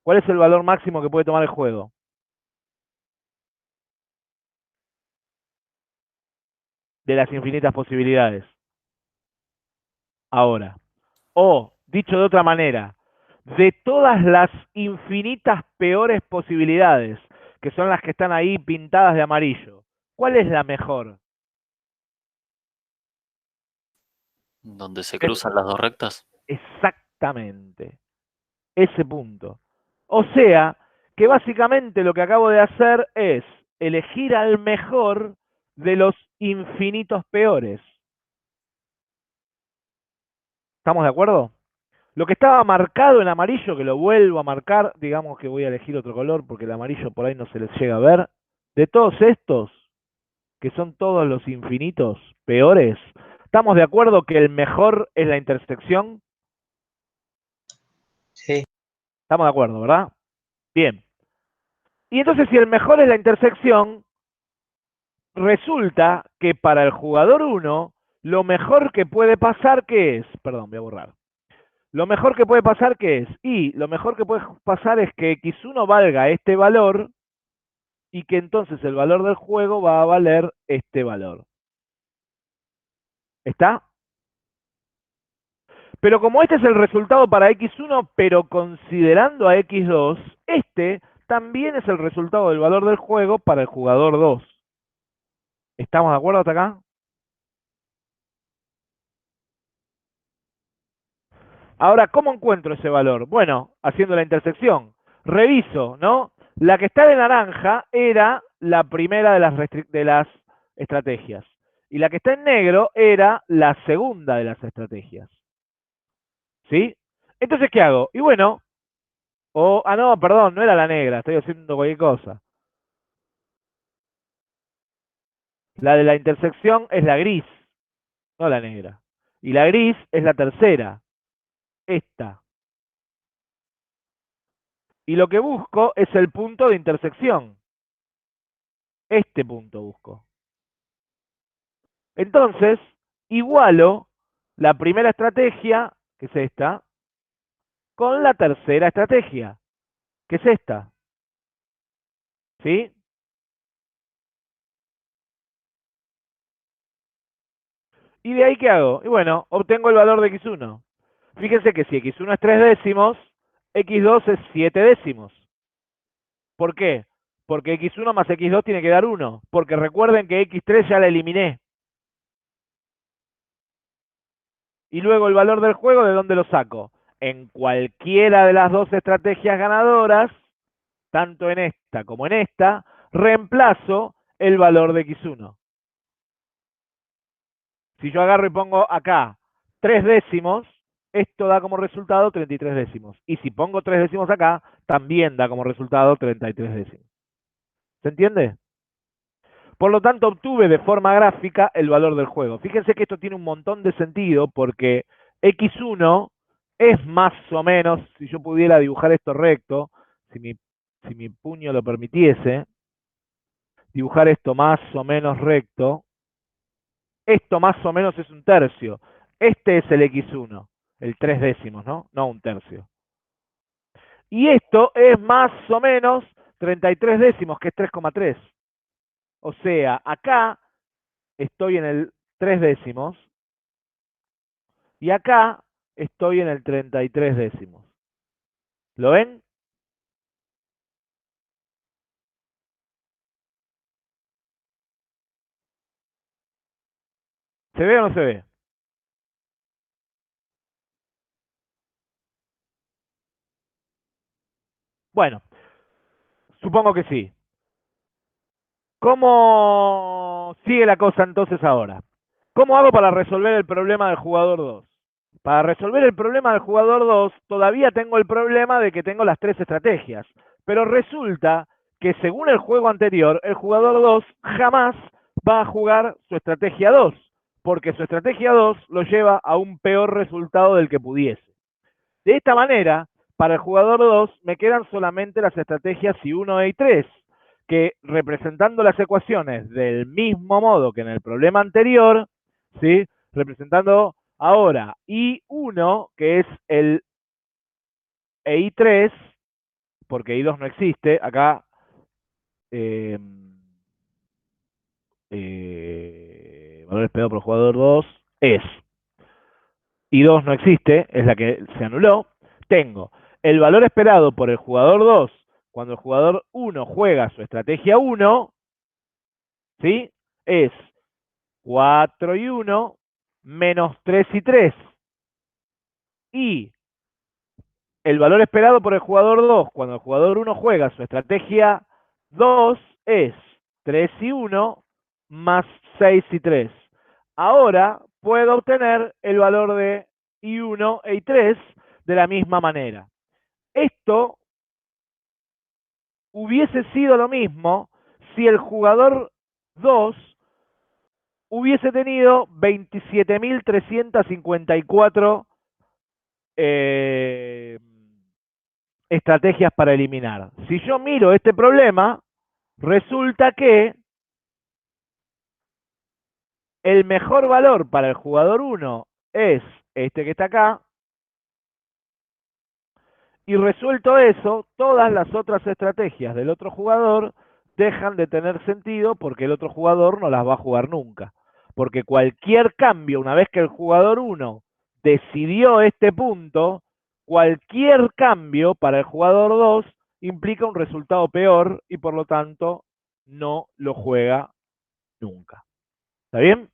¿Cuál es el valor máximo que puede tomar el juego? De las infinitas posibilidades. Ahora. O, dicho de otra manera, de todas las infinitas peores posibilidades, que son las que están ahí pintadas de amarillo, ¿cuál es la mejor? Donde se cruzan las dos rectas. Exactamente. Ese punto. O sea, que básicamente lo que acabo de hacer es elegir al mejor de los infinitos peores. ¿Estamos de acuerdo? Lo que estaba marcado en amarillo, que lo vuelvo a marcar, digamos que voy a elegir otro color porque el amarillo por ahí no se les llega a ver. De todos estos, que son todos los infinitos peores, ¿estamos de acuerdo que el mejor es la intersección? Sí. Estamos de acuerdo, ¿verdad? Bien. Y entonces si el mejor es la intersección, resulta que para el jugador 1, lo mejor que puede pasar, ¿qué es? Perdón, voy a borrar. Lo mejor que puede pasar, ¿qué es? Y lo mejor que puede pasar es que x1 valga este valor y que entonces el valor del juego va a valer este valor. ¿Está? Pero como este es el resultado para x1, pero considerando a x2, este también es el resultado del valor del juego para el jugador 2. ¿Estamos de acuerdo hasta acá? Ahora, ¿cómo encuentro ese valor? Bueno, haciendo la intersección. Reviso, ¿no? La que está de naranja era la primera de las estrategias. Y la que está en negro era la segunda de las estrategias. ¿Sí? Entonces, ¿qué hago? Y bueno, no, perdón, no era la negra, estoy haciendo cualquier cosa. La de la intersección es la gris, no la negra. Y la gris es la tercera, esta. Y lo que busco es el punto de intersección. Este punto busco. Entonces, igualo la primera estrategia, que es esta, con la tercera estrategia, que es esta. ¿Sí? ¿Y de ahí qué hago? Y bueno, obtengo el valor de x1. Fíjense que si x1 es 3 décimos, x2 es 7 décimos. ¿Por qué? Porque x1 más x2 tiene que dar 1. Porque recuerden que x3 ya la eliminé. Y luego el valor del juego, ¿de dónde lo saco? En cualquiera de las dos estrategias ganadoras, tanto en esta como en esta, reemplazo el valor de x1. Si yo agarro y pongo acá 3 décimos, esto da como resultado 33 décimos. Y si pongo 3 décimos acá, también da como resultado 33 décimos. ¿Se entiende? Por lo tanto, obtuve de forma gráfica el valor del juego. Fíjense que esto tiene un montón de sentido porque x1 es más o menos, si yo pudiera dibujar esto recto, si mi puño lo permitiese, dibujar esto más o menos recto, esto más o menos es un tercio. Este es el x1, el 3 décimos, ¿no? No un tercio. Y esto es más o menos 33 décimos, que es 3,3. O sea, acá estoy en el 3 décimos y acá estoy en el 33 décimos. ¿Lo ven? ¿Se ve o no se ve? Bueno, supongo que sí. ¿Cómo sigue la cosa entonces ahora? ¿Cómo hago para resolver el problema del jugador 2? Para resolver el problema del jugador 2, todavía tengo el problema de que tengo las 3 estrategias. Pero resulta que según el juego anterior, el jugador 2 jamás va a jugar su estrategia 2, porque su estrategia 2 lo lleva a un peor resultado del que pudiese. De esta manera, para el jugador 2 me quedan solamente las estrategias I1 e I3, que representando las ecuaciones del mismo modo que en el problema anterior, ¿sí? Representando ahora I1, que es el I3, porque I2 no existe, acá valor esperado por el jugador 2 es I2 no existe, es la que se anuló. Tengo el valor esperado por el jugador 2 cuando el jugador 1 juega su estrategia 1, ¿sí? Es 4 y 1 menos 3 y 3. Y el valor esperado por el jugador 2 cuando el jugador 1 juega su estrategia 2 es 3 y 1 más 6 y 3. Ahora puedo obtener el valor de I1 e I3 de la misma manera. Esto hubiese sido lo mismo si el jugador 2 hubiese tenido 27.354 estrategias para eliminar. Si yo miro este problema, resulta que el mejor valor para el jugador 1 es este que está acá, y resuelto eso, todas las otras estrategias del otro jugador dejan de tener sentido porque el otro jugador no las va a jugar nunca. Porque cualquier cambio, una vez que el jugador 1 decidió este punto, cualquier cambio para el jugador 2 implica un resultado peor y por lo tanto no lo juega nunca. ¿Está bien?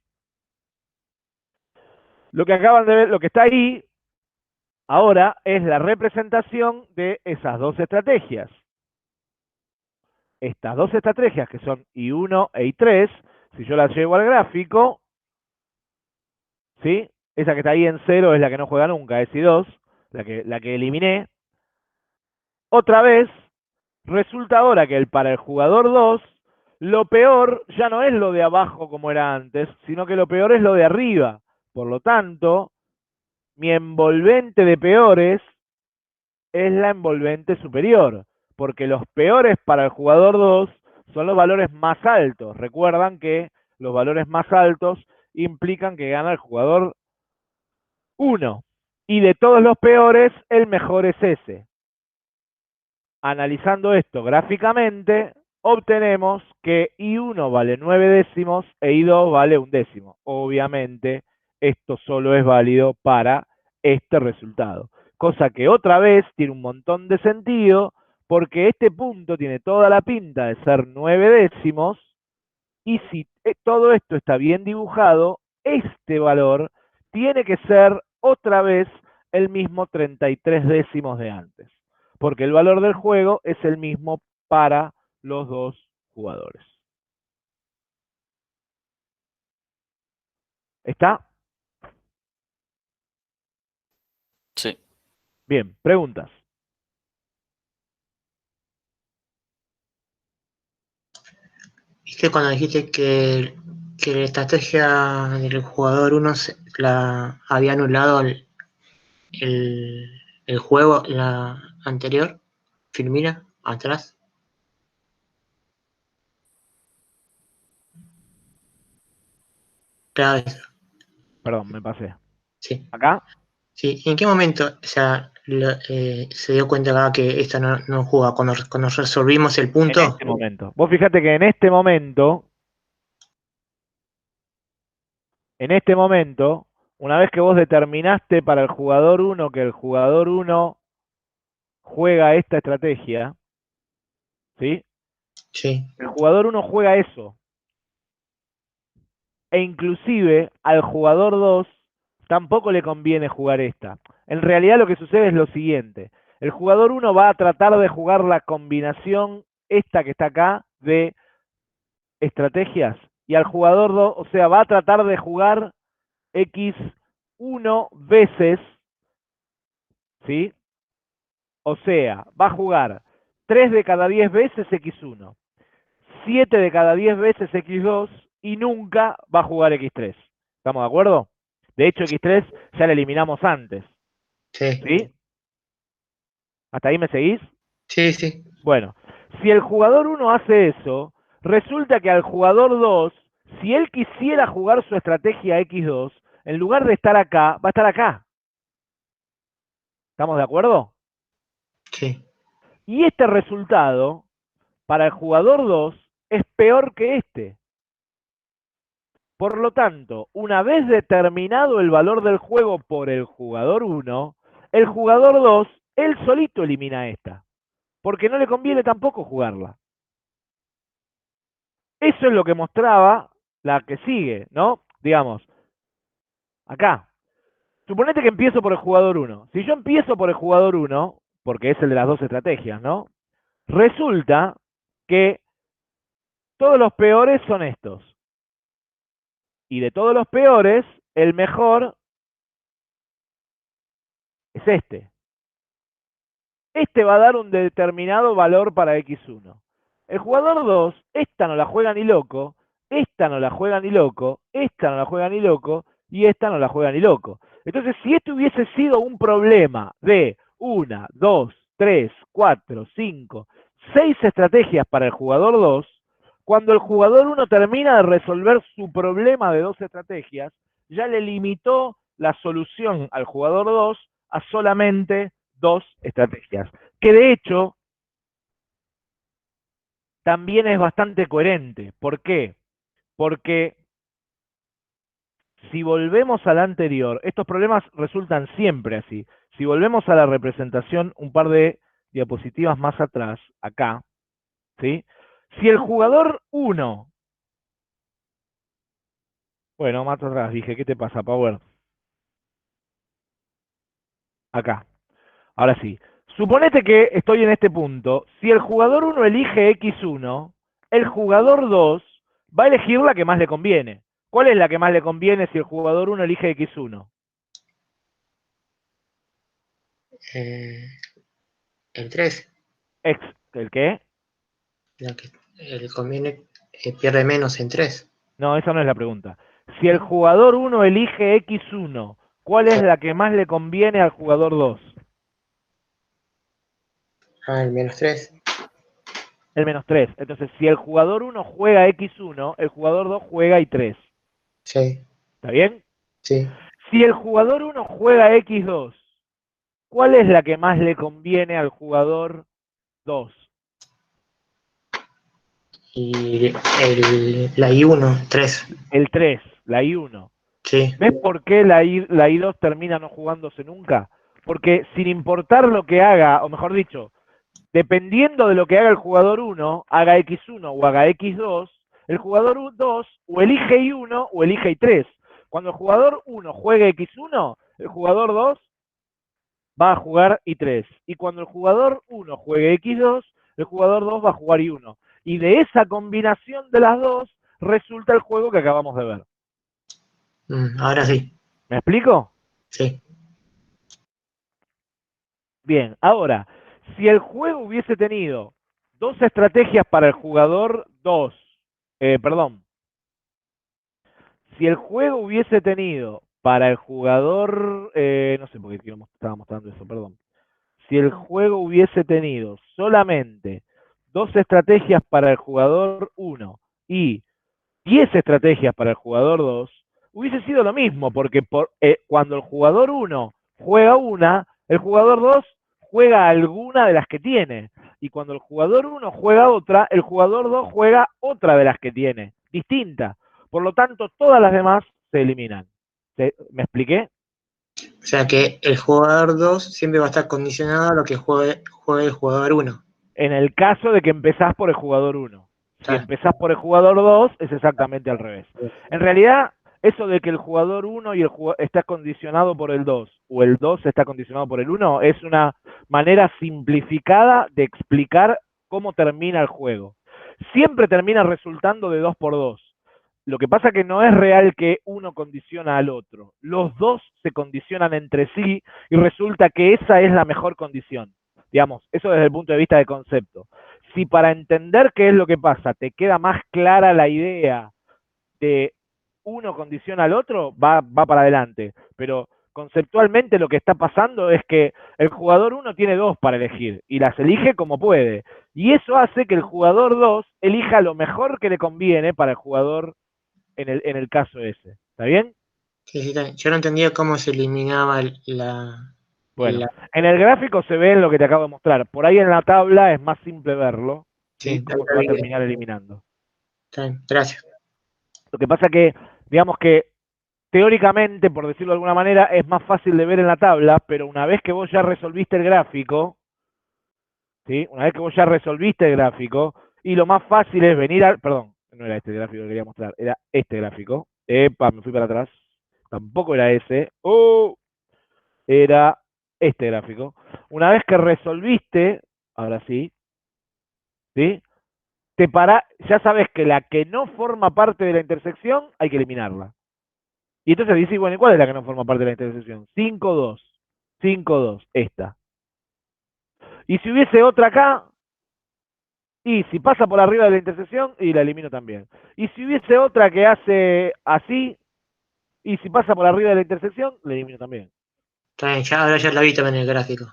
Lo que acaban de ver, lo que está ahí ahora es la representación de esas dos estrategias. Estas dos estrategias, que son I1 e I3, si yo las llevo al gráfico, ¿sí? Esa que está ahí en 0 es la que no juega nunca, es I2, la que eliminé. Otra vez, resulta ahora que para el jugador 2, lo peor ya no es lo de abajo como era antes, sino que lo peor es lo de arriba. Por lo tanto, mi envolvente de peores es la envolvente superior, porque los peores para el jugador 2 son los valores más altos. Recuerdan que los valores más altos implican que gana el jugador 1. Y de todos los peores, el mejor es ese. Analizando esto gráficamente, obtenemos que I1 vale 9 décimos e I2 vale 1 décimo. Obviamente, esto solo es válido para este resultado. Cosa que otra vez tiene un montón de sentido, porque este punto tiene toda la pinta de ser 9 décimos, y si todo esto está bien dibujado, este valor tiene que ser otra vez el mismo 33 décimos de antes. Porque el valor del juego es el mismo para los dos jugadores. ¿Está? Sí. Bien, preguntas. ¿Viste cuando dijiste que la estrategia del jugador 1 la había anulado el juego la anterior? Filmina, atrás. Claro, eso. Perdón, me pasé. Sí. ¿Acá? Sí. ¿En qué momento, o sea, se dio cuenta acá que esta no juega? Cuando resolvimos el En punto. este momento. Vos fíjate que en este momento, una vez que vos determinaste para el jugador 1 que el jugador 1 juega esta estrategia, ¿sí? Sí. El jugador 1 juega eso. E inclusive al jugador 2 tampoco le conviene jugar esta. En realidad lo que sucede es lo siguiente. El jugador 1 va a tratar de jugar la combinación esta que está acá de estrategias y al jugador 2, o sea, va a tratar de jugar X1 veces, ¿sí? O sea, va a jugar 3 de cada 10 veces X1, 7 de cada 10 veces X2 y nunca va a jugar X3. ¿Estamos de acuerdo? De hecho, X3 ya la eliminamos antes, Sí. ¿sí? ¿Hasta ahí me seguís? Sí, sí. Bueno, si el jugador 1 hace eso, resulta que al jugador 2, si él quisiera jugar su estrategia X2, en lugar de estar acá, va a estar acá. ¿Estamos de acuerdo? Sí. Y este resultado, para el jugador 2, es peor que este. Por lo tanto, una vez determinado el valor del juego por el jugador 1, el jugador 2, él solito elimina esta. Porque no le conviene tampoco jugarla. Eso es lo que mostraba la que sigue, ¿no? Digamos, acá. Suponete que empiezo por el jugador 1. Si yo empiezo por el jugador 1, porque es el de las dos estrategias, ¿no? Resulta que todos los peores son estos. Y de todos los peores, el mejor es este. Este va a dar un determinado valor para X1. El jugador 2, esta no la juega ni loco, esta no la juega ni loco, esta no la juega ni loco, y esta no la juega ni loco. Entonces, si esto hubiese sido un problema de 1, 2, 3, 4, 5, 6 estrategias para el jugador 2, cuando el jugador 1 termina de resolver su problema de 2 estrategias, ya le limitó la solución al jugador 2 a solamente 2 estrategias. Que de hecho también es bastante coherente. ¿Por qué? Porque si volvemos al anterior, estos problemas resultan siempre así. Si volvemos a la representación un par de diapositivas más atrás, acá, ¿sí? Si el jugador 1, bueno, más atrás, dije, ¿qué te pasa, Power? Acá. Ahora sí. Suponete que estoy en este punto. Si el jugador 1 elige X1, el jugador 2 va a elegir la que más le conviene. ¿Cuál es la que más le conviene si el jugador 1 elige X1? El 3. ¿El qué? El conviene pierde menos en 3. No, esa no es la pregunta. Si el jugador 1 elige X1, ¿cuál es la que más le conviene al jugador 2? Ah, el menos 3. El -3. Entonces, si el jugador 1 juega X1, el jugador 2 juega Y3. Sí. ¿Está bien? Sí. Si el jugador 1 juega X2, ¿cuál es la que más le conviene al jugador 2? Y la I1, 3. El 3, la I1. Sí. ¿Ves por qué la I2 termina no jugándose nunca? Porque sin importar lo que haga, o mejor dicho, dependiendo de lo que haga el jugador 1, haga X1 o haga X2, el jugador 2 o elige I1 o elige I3. Cuando el jugador 1 juegue X1, el jugador 2 va a jugar I3. Y cuando el jugador 1 juegue X2, el jugador 2 va a jugar I1. Y de esa combinación de las dos resulta el juego que acabamos de ver. Ahora sí. ¿Me explico? Sí. Bien, ahora, si el juego hubiese tenido dos estrategias para el jugador 2, perdón, si el juego hubiese tenido para el jugador, no sé por qué estaba mostrando eso, perdón. Si el juego hubiese tenido solamente dos estrategias para el jugador 1 y 10 estrategias para el jugador 2, hubiese sido lo mismo, porque cuando el jugador 1 juega una, el jugador 2 juega alguna de las que tiene. Y cuando el jugador 1 juega otra, el jugador 2 juega otra de las que tiene, distinta. Por lo tanto, todas las demás se eliminan. ¿Me expliqué? O sea que el jugador 2 siempre va a estar condicionado a lo que juegue el jugador 1. En el caso de que empezás por el jugador 1. Si Claro. empezás por el jugador 2, es exactamente al revés. En realidad, eso de que el jugador 1 y está condicionado por el 2, o el 2 está condicionado por el 1, es una manera simplificada de explicar cómo termina el juego. Siempre termina resultando de 2 por 2. Lo que pasa que no es real que uno condiciona al otro. Los dos se condicionan entre sí y resulta que esa es la mejor condición. Digamos, eso desde el punto de vista de concepto. Si para entender qué es lo que pasa te queda más clara la idea de uno condiciona al otro, va para adelante. Pero conceptualmente lo que está pasando es que el jugador 1 tiene dos para elegir y las elige como puede. Y eso hace que el jugador 2 elija lo mejor que le conviene para el jugador en el caso ese. ¿Está bien? Sí, está bien. Yo no entendía cómo se eliminaba la... Bueno, en el gráfico se ve lo que te acabo de mostrar. Por ahí en la tabla es más simple verlo. ¿Sí? Sí, Cómo se va a terminar eliminando. está bien. Gracias. Lo que pasa que, digamos que teóricamente, por decirlo de alguna manera, es más fácil de ver en la tabla, pero una vez que vos ya resolviste el gráfico, ¿sí? Una vez que vos ya resolviste el gráfico, y lo más fácil es venir al... Perdón, no era este gráfico que quería mostrar, era este gráfico. Epa, me fui para atrás. Tampoco era ese. Era este gráfico. Una vez que resolviste, ahora sí, ¿sí? Ya sabes que la que no forma parte de la intersección hay que eliminarla. Y entonces dices, bueno, ¿y cuál es la que no forma parte de la intersección? 5, 2. 5, 2, esta. Y si hubiese otra acá, y si pasa por arriba de la intersección, y la elimino también. Y si hubiese otra que hace así, y si pasa por arriba de la intersección, la elimino también. Está bien, ahora ya la vi también en el gráfico.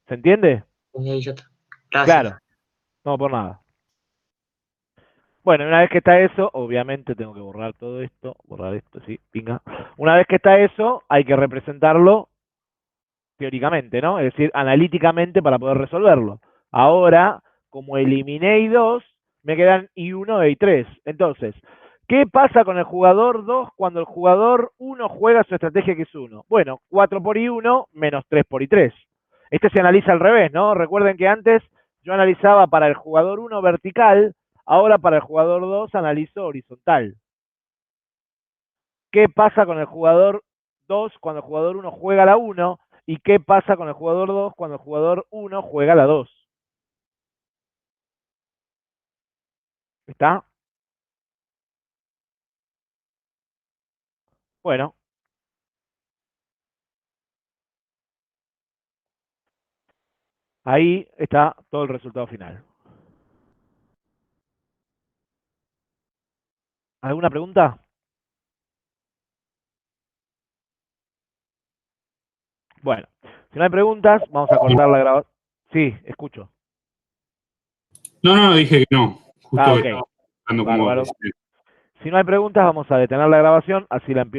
¿Se entiende? Ahí ya está. Gracias. Claro. No, por nada. Bueno, una vez que está eso, obviamente tengo que borrar todo esto, borrar esto, sí, pinga. Una vez que está eso, hay que representarlo teóricamente, ¿no? Es decir, analíticamente para poder resolverlo. Ahora, como eliminé I2, me quedan I1 e I3. Entonces, ¿qué pasa con el jugador 2 cuando el jugador 1 juega su estrategia X1? Bueno, 4 por I1 menos 3 por I3. Este se analiza al revés, ¿no? Recuerden que antes yo analizaba para el jugador 1 vertical, ahora para el jugador 2 analizo horizontal. ¿Qué pasa con el jugador 2 cuando el jugador 1 juega la 1? ¿Y qué pasa con el jugador 2 cuando el jugador 1 juega la 2? ¿Está? Bueno. Ahí está todo el resultado final. ¿Alguna pregunta? Bueno, si no hay preguntas, vamos a cortar la grabación. Sí, escucho. No, dije que no. Justo Ok. estaba buscando Bárbaro. como... Si no hay preguntas, vamos a detener la grabación, así la empiezo.